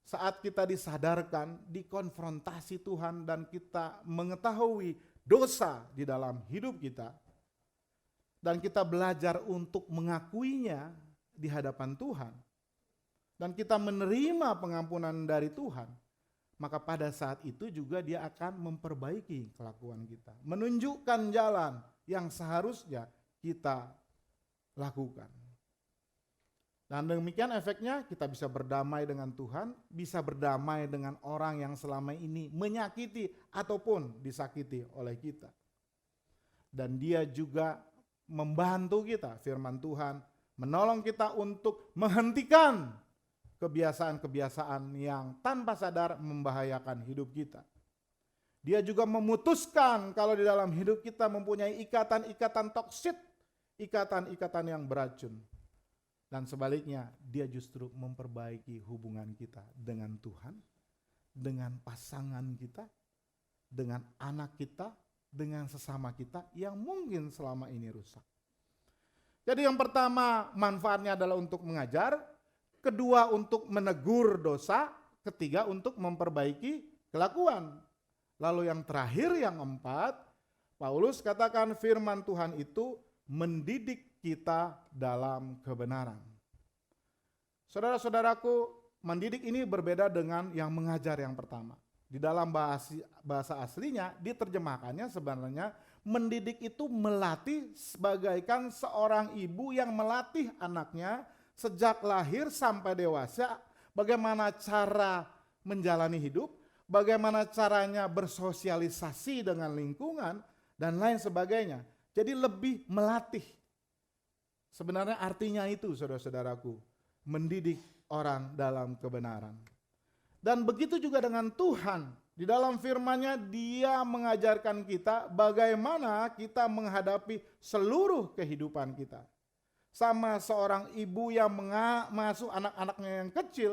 Saat kita disadarkan, dikonfrontasi Tuhan dan kita mengetahui dosa di dalam hidup kita, dan kita belajar untuk mengakuinya di hadapan Tuhan, dan kita menerima pengampunan dari Tuhan, maka pada saat itu juga Dia akan memperbaiki kelakuan kita, menunjukkan jalan yang seharusnya kita lakukan. Dan demikian efeknya kita bisa berdamai dengan Tuhan, bisa berdamai dengan orang yang selama ini menyakiti ataupun disakiti oleh kita. Dan Dia juga membantu kita, firman Tuhan, menolong kita untuk menghentikan kebiasaan-kebiasaan yang tanpa sadar membahayakan hidup kita. Dia juga memutuskan kalau di dalam hidup kita mempunyai ikatan-ikatan toksik, ikatan-ikatan yang beracun. Dan sebaliknya, Dia justru memperbaiki hubungan kita dengan Tuhan, dengan pasangan kita, dengan anak kita, dengan sesama kita yang mungkin selama ini rusak. Jadi yang pertama manfaatnya adalah untuk mengajar, kedua untuk menegur dosa, ketiga untuk memperbaiki kelakuan. Lalu yang terakhir, yang keempat, Paulus katakan firman Tuhan itu mendidik kita dalam kebenaran. Saudara-saudaraku, mendidik ini berbeda dengan yang mengajar yang pertama. Di dalam bahasa aslinya diterjemahkannya sebenarnya mendidik itu melatih, sebagaikan seorang ibu yang melatih anaknya sejak lahir sampai dewasa, bagaimana cara menjalani hidup, bagaimana caranya bersosialisasi dengan lingkungan, dan lain sebagainya. Jadi lebih melatih. Sebenarnya artinya itu, saudara-saudaraku, mendidik orang dalam kebenaran. Dan begitu juga dengan Tuhan. Di dalam firman-Nya Dia mengajarkan kita bagaimana kita menghadapi seluruh kehidupan kita. Sama seorang ibu yang mengasuh anak-anaknya yang kecil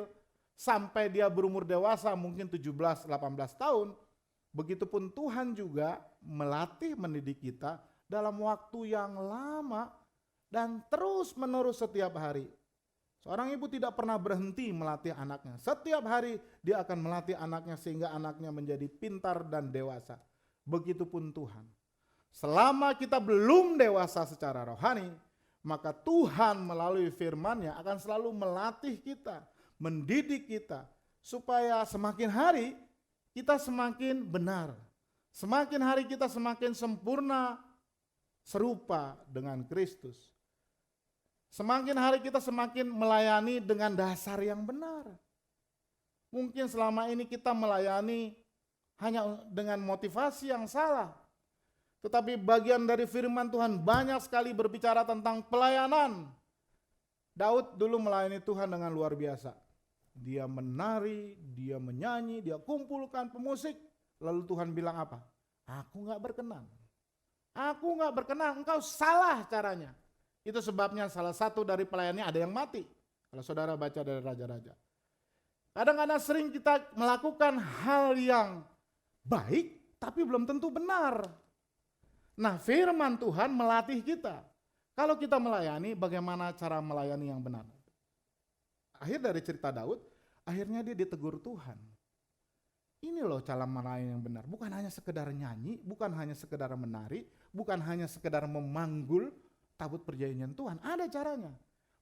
sampai dia berumur dewasa mungkin 17-18 tahun. Begitupun Tuhan juga melatih mendidik kita dalam waktu yang lama dan terus menerus setiap hari. Seorang ibu tidak pernah berhenti melatih anaknya. Setiap hari dia akan melatih anaknya sehingga anaknya menjadi pintar dan dewasa. Begitupun Tuhan. Selama kita belum dewasa secara rohani, maka Tuhan melalui firman-Nya akan selalu melatih kita, mendidik kita, supaya semakin hari kita semakin benar. Semakin hari kita semakin sempurna, serupa dengan Kristus. Semakin hari kita semakin melayani dengan dasar yang benar. Mungkin selama ini kita melayani hanya dengan motivasi yang salah. Tetapi bagian dari firman Tuhan banyak sekali berbicara tentang pelayanan. Daud dulu melayani Tuhan dengan luar biasa. dia menari, dia menyanyi, dia kumpulkan pemusik. Lalu Tuhan bilang apa? Aku gak berkenan. Aku gak berkenan, engkau salah caranya. Itu sebabnya salah satu dari pelayannya ada yang mati. Kalau saudara baca dari Raja-Raja. Kadang-kadang sering kita melakukan hal yang baik, tapi belum tentu benar. Nah, firman Tuhan melatih kita. Kalau kita melayani, bagaimana cara melayani yang benar? Akhir dari cerita Daud, akhirnya dia ditegur Tuhan. Ini loh cara melayani yang benar. Bukan hanya sekedar nyanyi, bukan hanya sekedar menari, bukan hanya sekedar memanggul tabut perjanjian Tuhan. Ada caranya.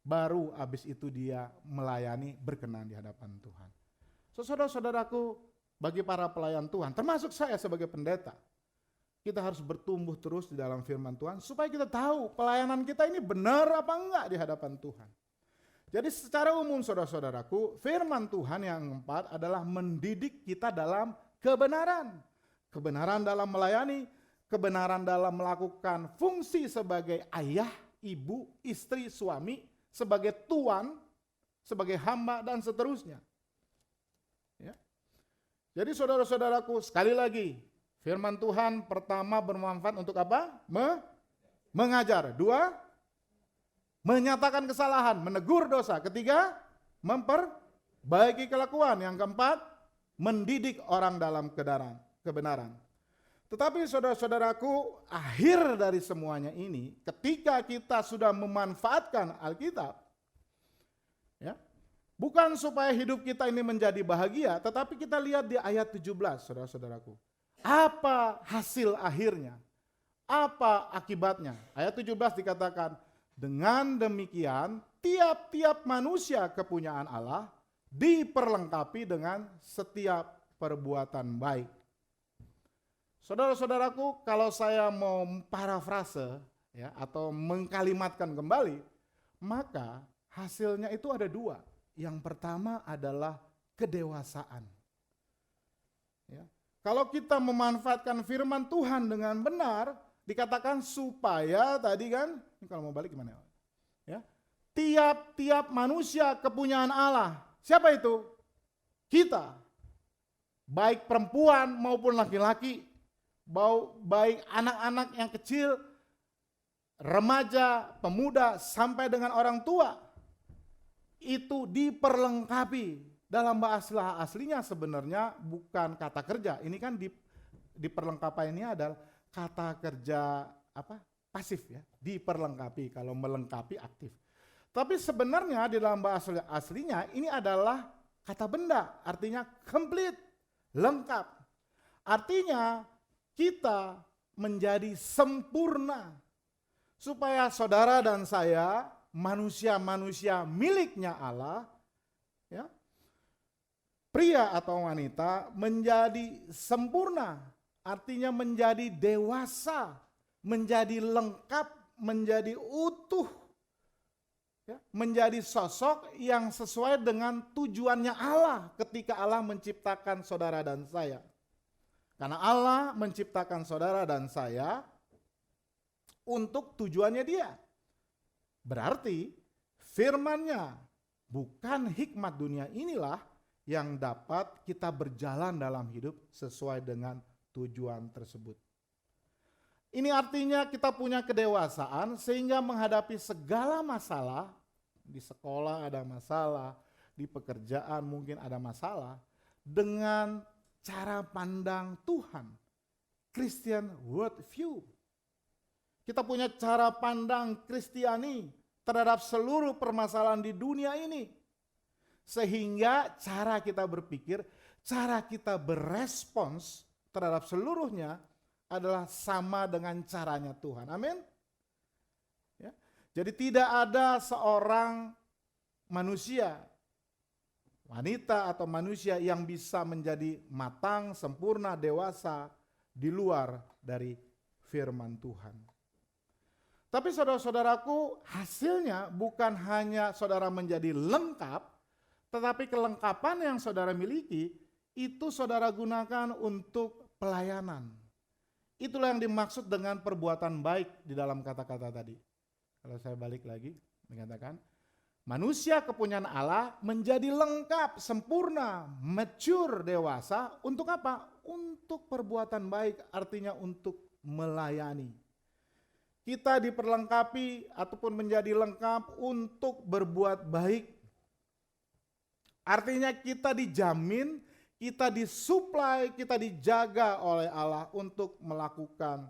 Baru habis itu dia melayani berkenan di hadapan Tuhan. Saudara-saudaraku, bagi para pelayan Tuhan, termasuk saya sebagai pendeta, kita harus bertumbuh terus di dalam firman Tuhan supaya kita tahu pelayanan kita ini benar apa enggak di hadapan Tuhan. Jadi secara umum saudara-saudaraku, firman Tuhan yang keempat adalah mendidik kita dalam kebenaran. Kebenaran dalam melayani, kebenaran dalam melakukan fungsi sebagai ayah, ibu, istri, suami, sebagai tuan, sebagai hamba, dan seterusnya. Ya. Jadi saudara-saudaraku, sekali lagi, firman Tuhan pertama bermanfaat untuk apa? Mengajar. Dua, menyatakan kesalahan, menegur dosa. Ketiga, memperbaiki kelakuan. Yang keempat, mendidik orang dalam kebenaran. Tetapi saudara-saudaraku, akhir dari semuanya ini, ketika kita sudah memanfaatkan Alkitab, ya, bukan supaya hidup kita ini menjadi bahagia, tetapi kita lihat di ayat 17, saudara-saudaraku. Apa hasil akhirnya? Apa akibatnya? Ayat 17 dikatakan, dengan demikian tiap-tiap manusia kepunyaan Allah diperlengkapi dengan setiap perbuatan baik. Saudara-saudaraku, kalau saya mau parafrase ya, atau mengkalimatkan kembali, maka hasilnya itu ada dua. Yang pertama adalah kedewasaan. Ya. Kalau kita memanfaatkan firman Tuhan dengan benar, dikatakan supaya tadi kan, ini kalau mau balik gimana ya? Tiap-tiap manusia kepunyaan Allah. Siapa itu? Kita. Baik perempuan maupun laki-laki, baik anak-anak yang kecil, remaja, pemuda, sampai dengan orang tua. Itu diperlengkapi. Dalam bahasa aslinya sebenarnya bukan kata kerja. Ini kan diperlengkapi ini adalah kata kerja apa? Pasif ya, diperlengkapi. Kalau melengkapi aktif. Tapi sebenarnya di dalam bahasa aslinya ini adalah kata benda, artinya complete, lengkap. Artinya kita menjadi sempurna supaya saudara dan saya manusia-manusia miliknya Allah, ya, pria atau wanita menjadi sempurna. Artinya menjadi dewasa, menjadi lengkap, menjadi utuh, ya, menjadi sosok yang sesuai dengan tujuannya Allah ketika Allah menciptakan saudara dan saya. Karena Allah menciptakan saudara dan saya untuk tujuannya Dia. Berarti firman-Nya, bukan hikmat dunia inilah yang dapat kita berjalan dalam hidup sesuai dengan tujuan tersebut. Ini artinya kita punya kedewasaan sehingga menghadapi segala masalah, di sekolah ada masalah, di pekerjaan mungkin ada masalah, dengan cara pandang Tuhan, Christian worldview. Kita punya cara pandang Kristiani terhadap seluruh permasalahan di dunia ini. Sehingga cara kita berpikir, cara kita berespons terhadap seluruhnya adalah sama dengan caranya Tuhan. Amin. Ya. Jadi tidak ada seorang manusia, wanita atau manusia yang bisa menjadi matang, sempurna, dewasa di luar dari firman Tuhan. Tapi saudara-saudaraku, hasilnya bukan hanya saudara menjadi lengkap, tetapi kelengkapan yang saudara miliki itu saudara gunakan untuk pelayanan. Itulah yang dimaksud dengan perbuatan baik di dalam kata-kata tadi. Kalau saya balik lagi, mengatakan, Manusia kepunyaan Allah menjadi lengkap, sempurna, mature, dewasa. Untuk apa? Untuk perbuatan baik, artinya untuk melayani. Kita diperlengkapi ataupun menjadi lengkap untuk berbuat baik. Artinya kita dijamin, kita disuplai, kita dijaga oleh Allah untuk melakukan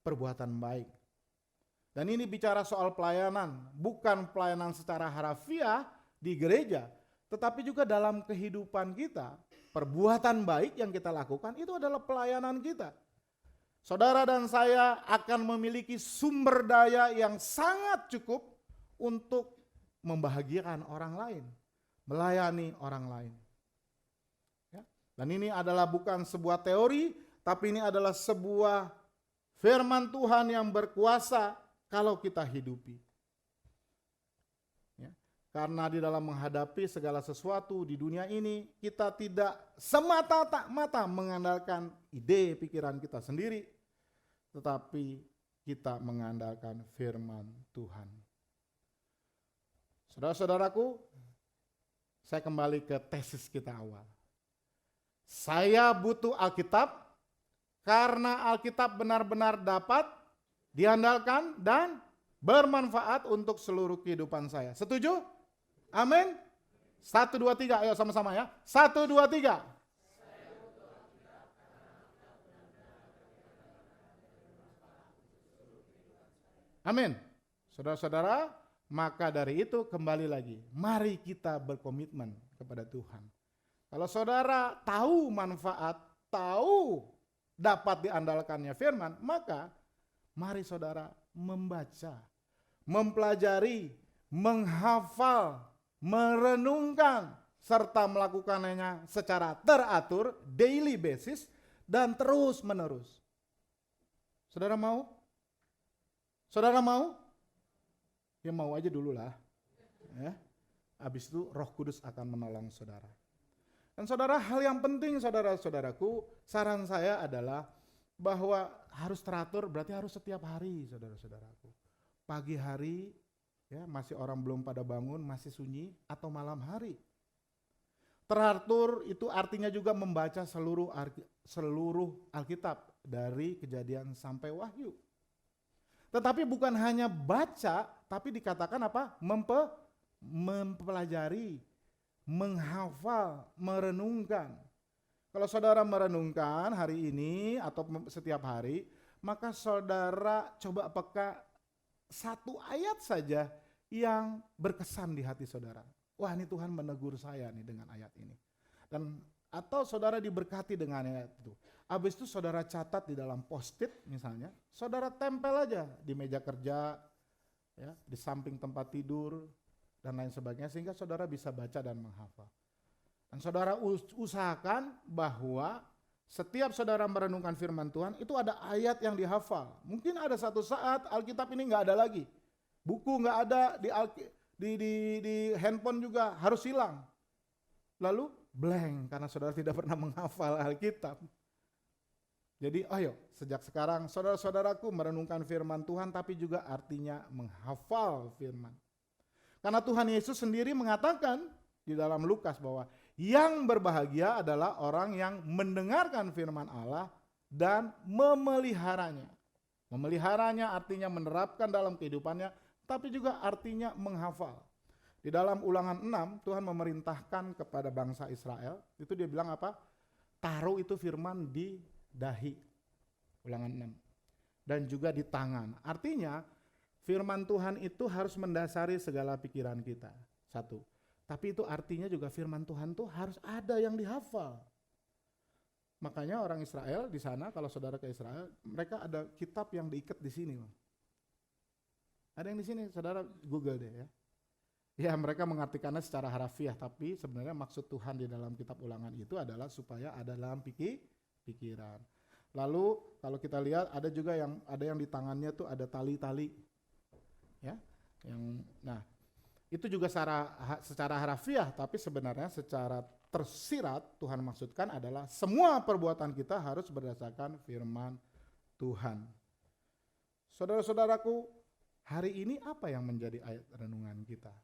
perbuatan baik. Dan ini bicara soal pelayanan, bukan pelayanan secara harafiah di gereja, tetapi juga dalam kehidupan kita. Perbuatan baik yang kita lakukan itu adalah pelayanan kita. Saudara dan saya akan memiliki sumber daya yang sangat cukup untuk membahagiakan orang lain, melayani orang lain. Ya. Dan ini adalah bukan sebuah teori, tapi ini adalah sebuah firman Tuhan yang berkuasa kalau kita hidupi. Ya. Karena di dalam menghadapi segala sesuatu di dunia ini, kita tidak semata-mata mengandalkan ide pikiran kita sendiri, tetapi kita mengandalkan firman Tuhan. Saudara-saudaraku, saya kembali ke tesis kita awal. Saya butuh Alkitab karena Alkitab benar-benar dapat diandalkan dan bermanfaat untuk seluruh kehidupan saya. Setuju? Amin? 1, 2, 3, ayo sama-sama ya. 1, 2, 3. Amin. Saudara-saudara, maka dari itu kembali lagi, mari kita berkomitmen kepada Tuhan. Kalau saudara tahu manfaat, tahu dapat diandalkannya firman, maka mari saudara membaca, mempelajari, menghafal, merenungkan, serta melakukannya secara teratur, daily basis, dan terus menerus. Saudara mau? Saudara mau? Ya mau aja dulu lah. Ya. Habis itu Roh Kudus akan menolong saudara. Dan saudara, hal yang penting saudara-saudaraku, saran saya adalah bahwa harus teratur, berarti harus setiap hari saudara-saudaraku. Pagi hari, ya masih orang belum pada bangun, masih sunyi, atau malam hari. Teratur itu artinya juga membaca seluruh Alkitab dari Kejadian sampai Wahyu. Tetapi bukan hanya baca, tapi dikatakan apa? Mempelajari, menghafal, merenungkan. Kalau saudara merenungkan hari ini atau setiap hari, maka saudara coba peka satu ayat saja yang berkesan di hati saudara. Wah, ini Tuhan menegur saya nih dengan ayat ini. Dan atau saudara diberkati dengan ayat itu. Habis itu saudara catat di dalam post-it misalnya, saudara tempel aja di meja kerja, ya, di samping tempat tidur dan lain sebagainya, sehingga saudara bisa baca dan menghafal. Dan saudara usahakan bahwa setiap saudara merenungkan firman Tuhan itu ada ayat yang dihafal. Mungkin ada satu saat Alkitab ini nggak ada lagi, buku nggak ada, di handphone juga harus hilang. Lalu blank karena saudara tidak pernah menghafal Alkitab. Jadi ayo sejak sekarang saudara-saudaraku merenungkan firman Tuhan, tapi juga artinya menghafal firman. Karena Tuhan Yesus sendiri mengatakan di dalam Lukas bahwa yang berbahagia adalah orang yang mendengarkan firman Allah dan memeliharanya. Memeliharanya artinya menerapkan dalam kehidupannya, tapi juga artinya menghafal. Di dalam Ulangan 6, Tuhan memerintahkan kepada bangsa Israel, itu dia bilang apa? Taruh itu firman di dahi. Ulangan 6. Dan juga di tangan. Artinya firman Tuhan itu harus mendasari segala pikiran kita. Satu. Tapi itu artinya juga firman Tuhan tuh harus ada yang dihafal. Makanya orang Israel di sana, kalau saudara ke Israel, mereka ada kitab yang diikat di sini. Ada yang di sini, saudara Google deh ya. Ya, mereka mengartikannya secara harafiah, tapi sebenarnya maksud Tuhan di dalam kitab Ulangan itu adalah supaya ada dalam pikiran. Lalu kalau kita lihat ada juga yang di tangannya tuh ada tali-tali. Ya. Itu juga secara harafiah, tapi sebenarnya secara tersirat Tuhan maksudkan adalah semua perbuatan kita harus berdasarkan firman Tuhan. Saudara-saudaraku, hari ini apa yang menjadi ayat renungan kita?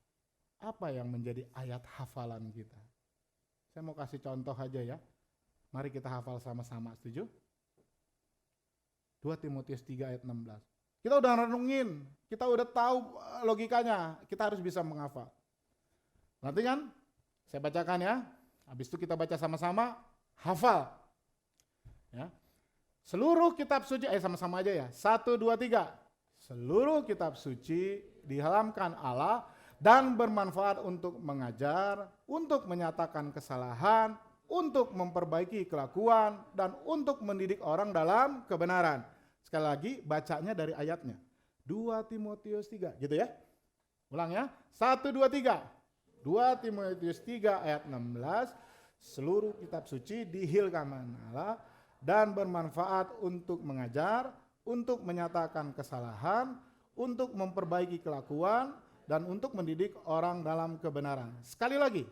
apa yang menjadi ayat hafalan kita? Saya mau kasih contoh aja ya. Mari kita hafal sama-sama, setuju? 2 Timotius 3 ayat 16. Kita udah renungin, kita udah tahu logikanya, kita harus bisa menghafal. Nanti kan, saya bacakan ya. Habis itu kita baca sama-sama, hafal. Ya. Seluruh kitab suci, sama-sama aja ya. 1, 2, 3. Seluruh kitab suci diharamkan Allah dan bermanfaat untuk mengajar, untuk menyatakan kesalahan, untuk memperbaiki kelakuan, dan untuk mendidik orang dalam kebenaran. Sekali lagi bacanya dari ayatnya. 2 Timotius 3, gitu ya. Ulang ya. 1, 2, 3. 2 Timotius 3 ayat 16. Seluruh kitab suci dihilangkan Allah dan bermanfaat untuk mengajar, untuk menyatakan kesalahan, untuk memperbaiki kelakuan, dan untuk mendidik orang dalam kebenaran. Sekali lagi,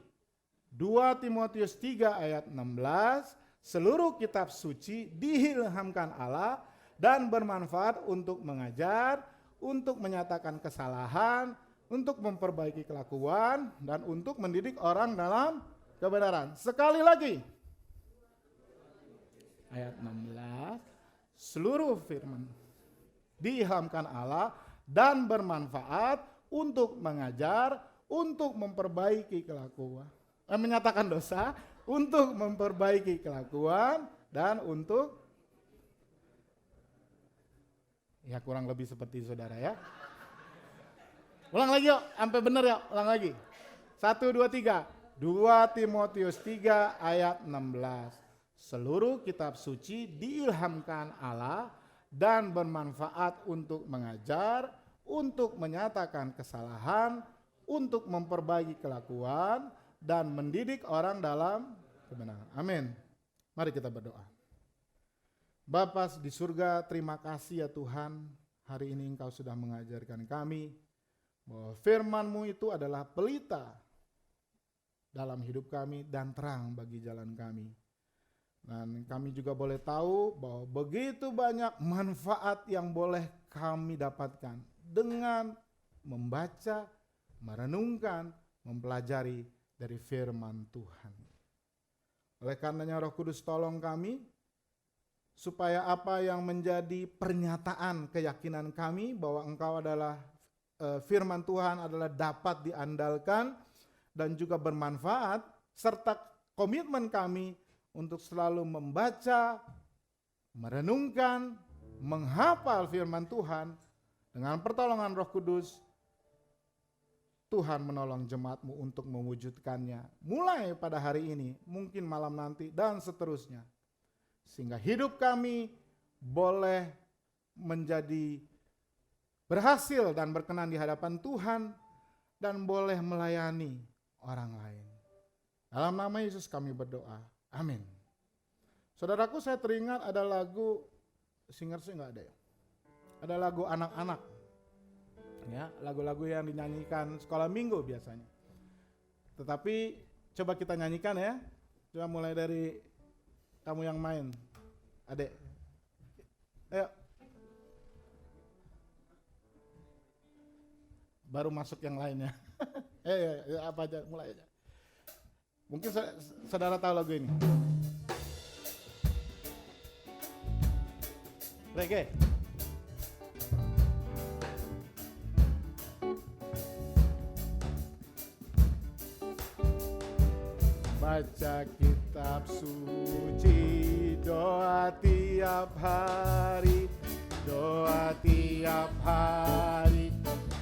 2 Timotius 3 ayat 16, seluruh kitab suci diilhamkan Allah dan bermanfaat untuk mengajar, untuk menyatakan kesalahan, untuk memperbaiki kelakuan, dan untuk mendidik orang dalam kebenaran. Sekali lagi, ayat 16, seluruh firman diilhamkan Allah dan bermanfaat untuk mengajar, untuk memperbaiki kelakuan, menyatakan dosa, untuk memperbaiki kelakuan, dan untuk, ya kurang lebih seperti saudara ya. Ulang lagi yuk, sampai benar yuk, ulang lagi. 1, 2, 3. 2 Timotius 3 ayat 16. Seluruh kitab suci diilhamkan Allah dan bermanfaat untuk mengajar, untuk menyatakan kesalahan, untuk memperbaiki kelakuan, dan mendidik orang dalam kebenaran. Amin. Mari kita berdoa. Bapa di surga, terima kasih ya Tuhan, hari ini Engkau sudah mengajarkan kami bahwa firman-Mu itu adalah pelita dalam hidup kami dan terang bagi jalan kami. Dan kami juga boleh tahu bahwa begitu banyak manfaat yang boleh kami dapatkan dengan membaca, merenungkan, mempelajari dari firman Tuhan. Oleh karenanya Roh Kudus tolong kami, supaya apa yang menjadi pernyataan keyakinan kami bahwa Engkau adalah firman Tuhan adalah dapat diandalkan dan juga bermanfaat, serta komitmen kami untuk selalu membaca, merenungkan, menghafal firman Tuhan dengan pertolongan Roh Kudus. Tuhan menolong jemaat-Mu untuk mewujudkannya mulai pada hari ini, mungkin malam nanti, dan seterusnya. Sehingga hidup kami boleh menjadi berhasil dan berkenan di hadapan Tuhan dan boleh melayani orang lain. Dalam nama Yesus kami berdoa. Amin. Saudaraku, saya teringat ada lagu, singer sih nggak ada ya. Ada lagu anak-anak. Ya, lagu-lagu yang dinyanyikan sekolah minggu biasanya. Tetapi coba kita nyanyikan ya. Coba mulai dari kamu yang main. Adek. Ayo. Baru masuk yang lainnya. Apa aja, mulai aja. Mungkin saudara tahu lagu ini. Reggae. Baca kitab suci, doa tiap hari, doa tiap hari,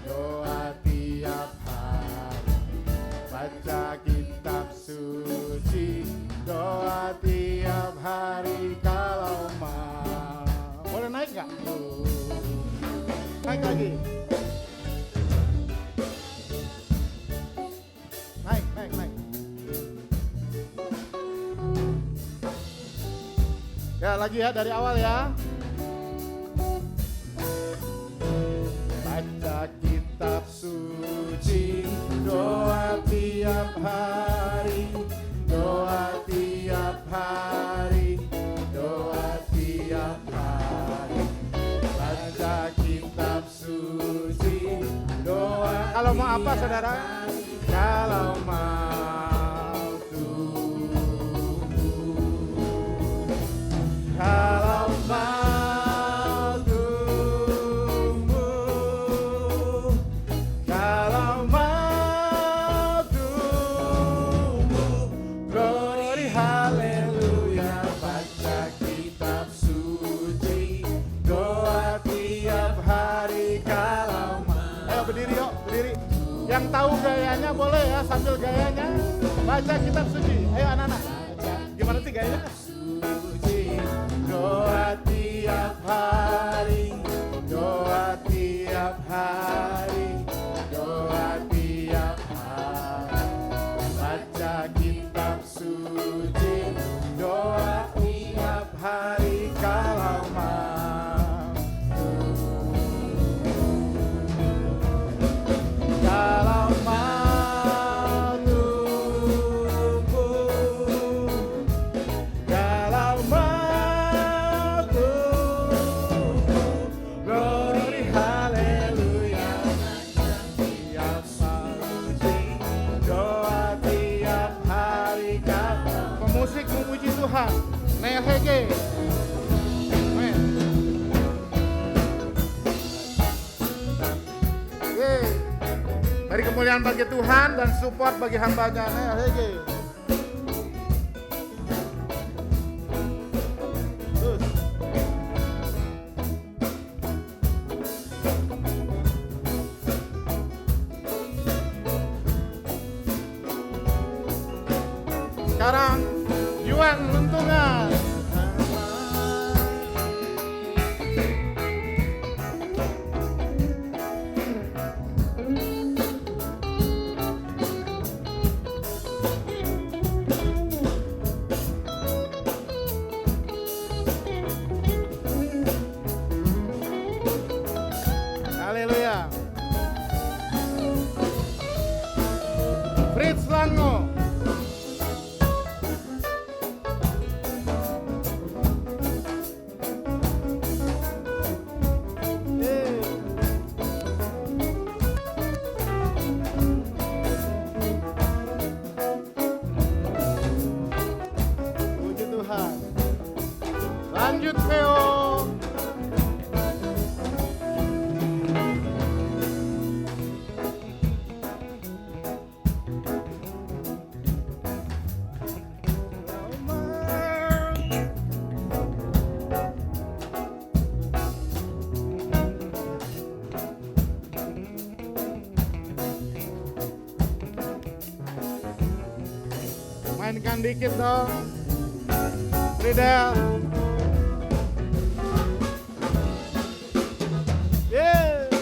doa tiap hari. Baca kitab suci, doa tiap hari kalau mau. Boleh naik gak? Naik lagi. Naik. Ya lagi ya, dari awal ya. Baca kitab suci, doa tiap hari, doa tiap hari, doa tiap hari. Baca kitab suci, doa. Kalau mau apa saudara? sambil gayanya baca kitab suci. Ayo anak-anak. Gimana sih gayanya? Suci, doa tiap hari, doa tiap hari, doa tiap hari. Baca kitab suci, doa tiap hari kalau mampu. Kalau mampu, kalau mampu, glory haleluya. Tiap suci, doa tiap hari kau. Pemusik memuji Tuhan. Nel Hege. Amen. Yeay. Beri kemuliaan bagi Tuhan dan support bagi hambanya Nel Hege. Terus. Sekarang Yuan Luntungan. Haleluya. Fritz Lango. Puji Tuhan. Lanjut Theo. Mainkan dikit dong. Ridel. Yeah.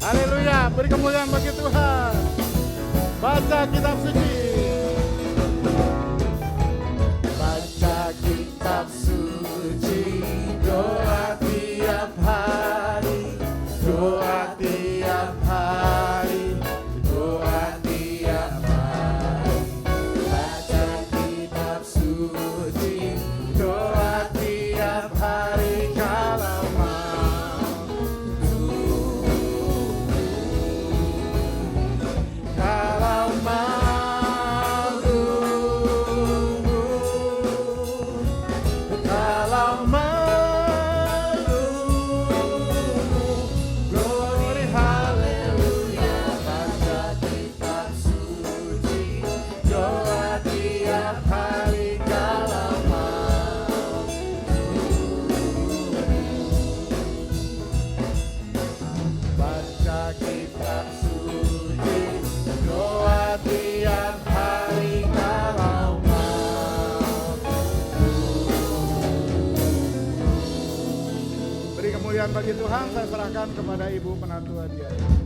Haleluya, beri kemuliaan bagi Tuhan. Baca kitab suci. Baca kitab suci, doa tiap hari, doa tiap hari, doa tiap hari. Baca kitab suci, doa tiap hari kalau mampu. Kalau mampu, kalau mampu, glory haleluya. Baca kitab suci, doa tiap hari kalau mampu. Baca kitab suci, doa tiap hari kalau mampu. Beri kemuliaan bagi Tuhan, saya serahkan kepada Ibu Penantu Hadiah.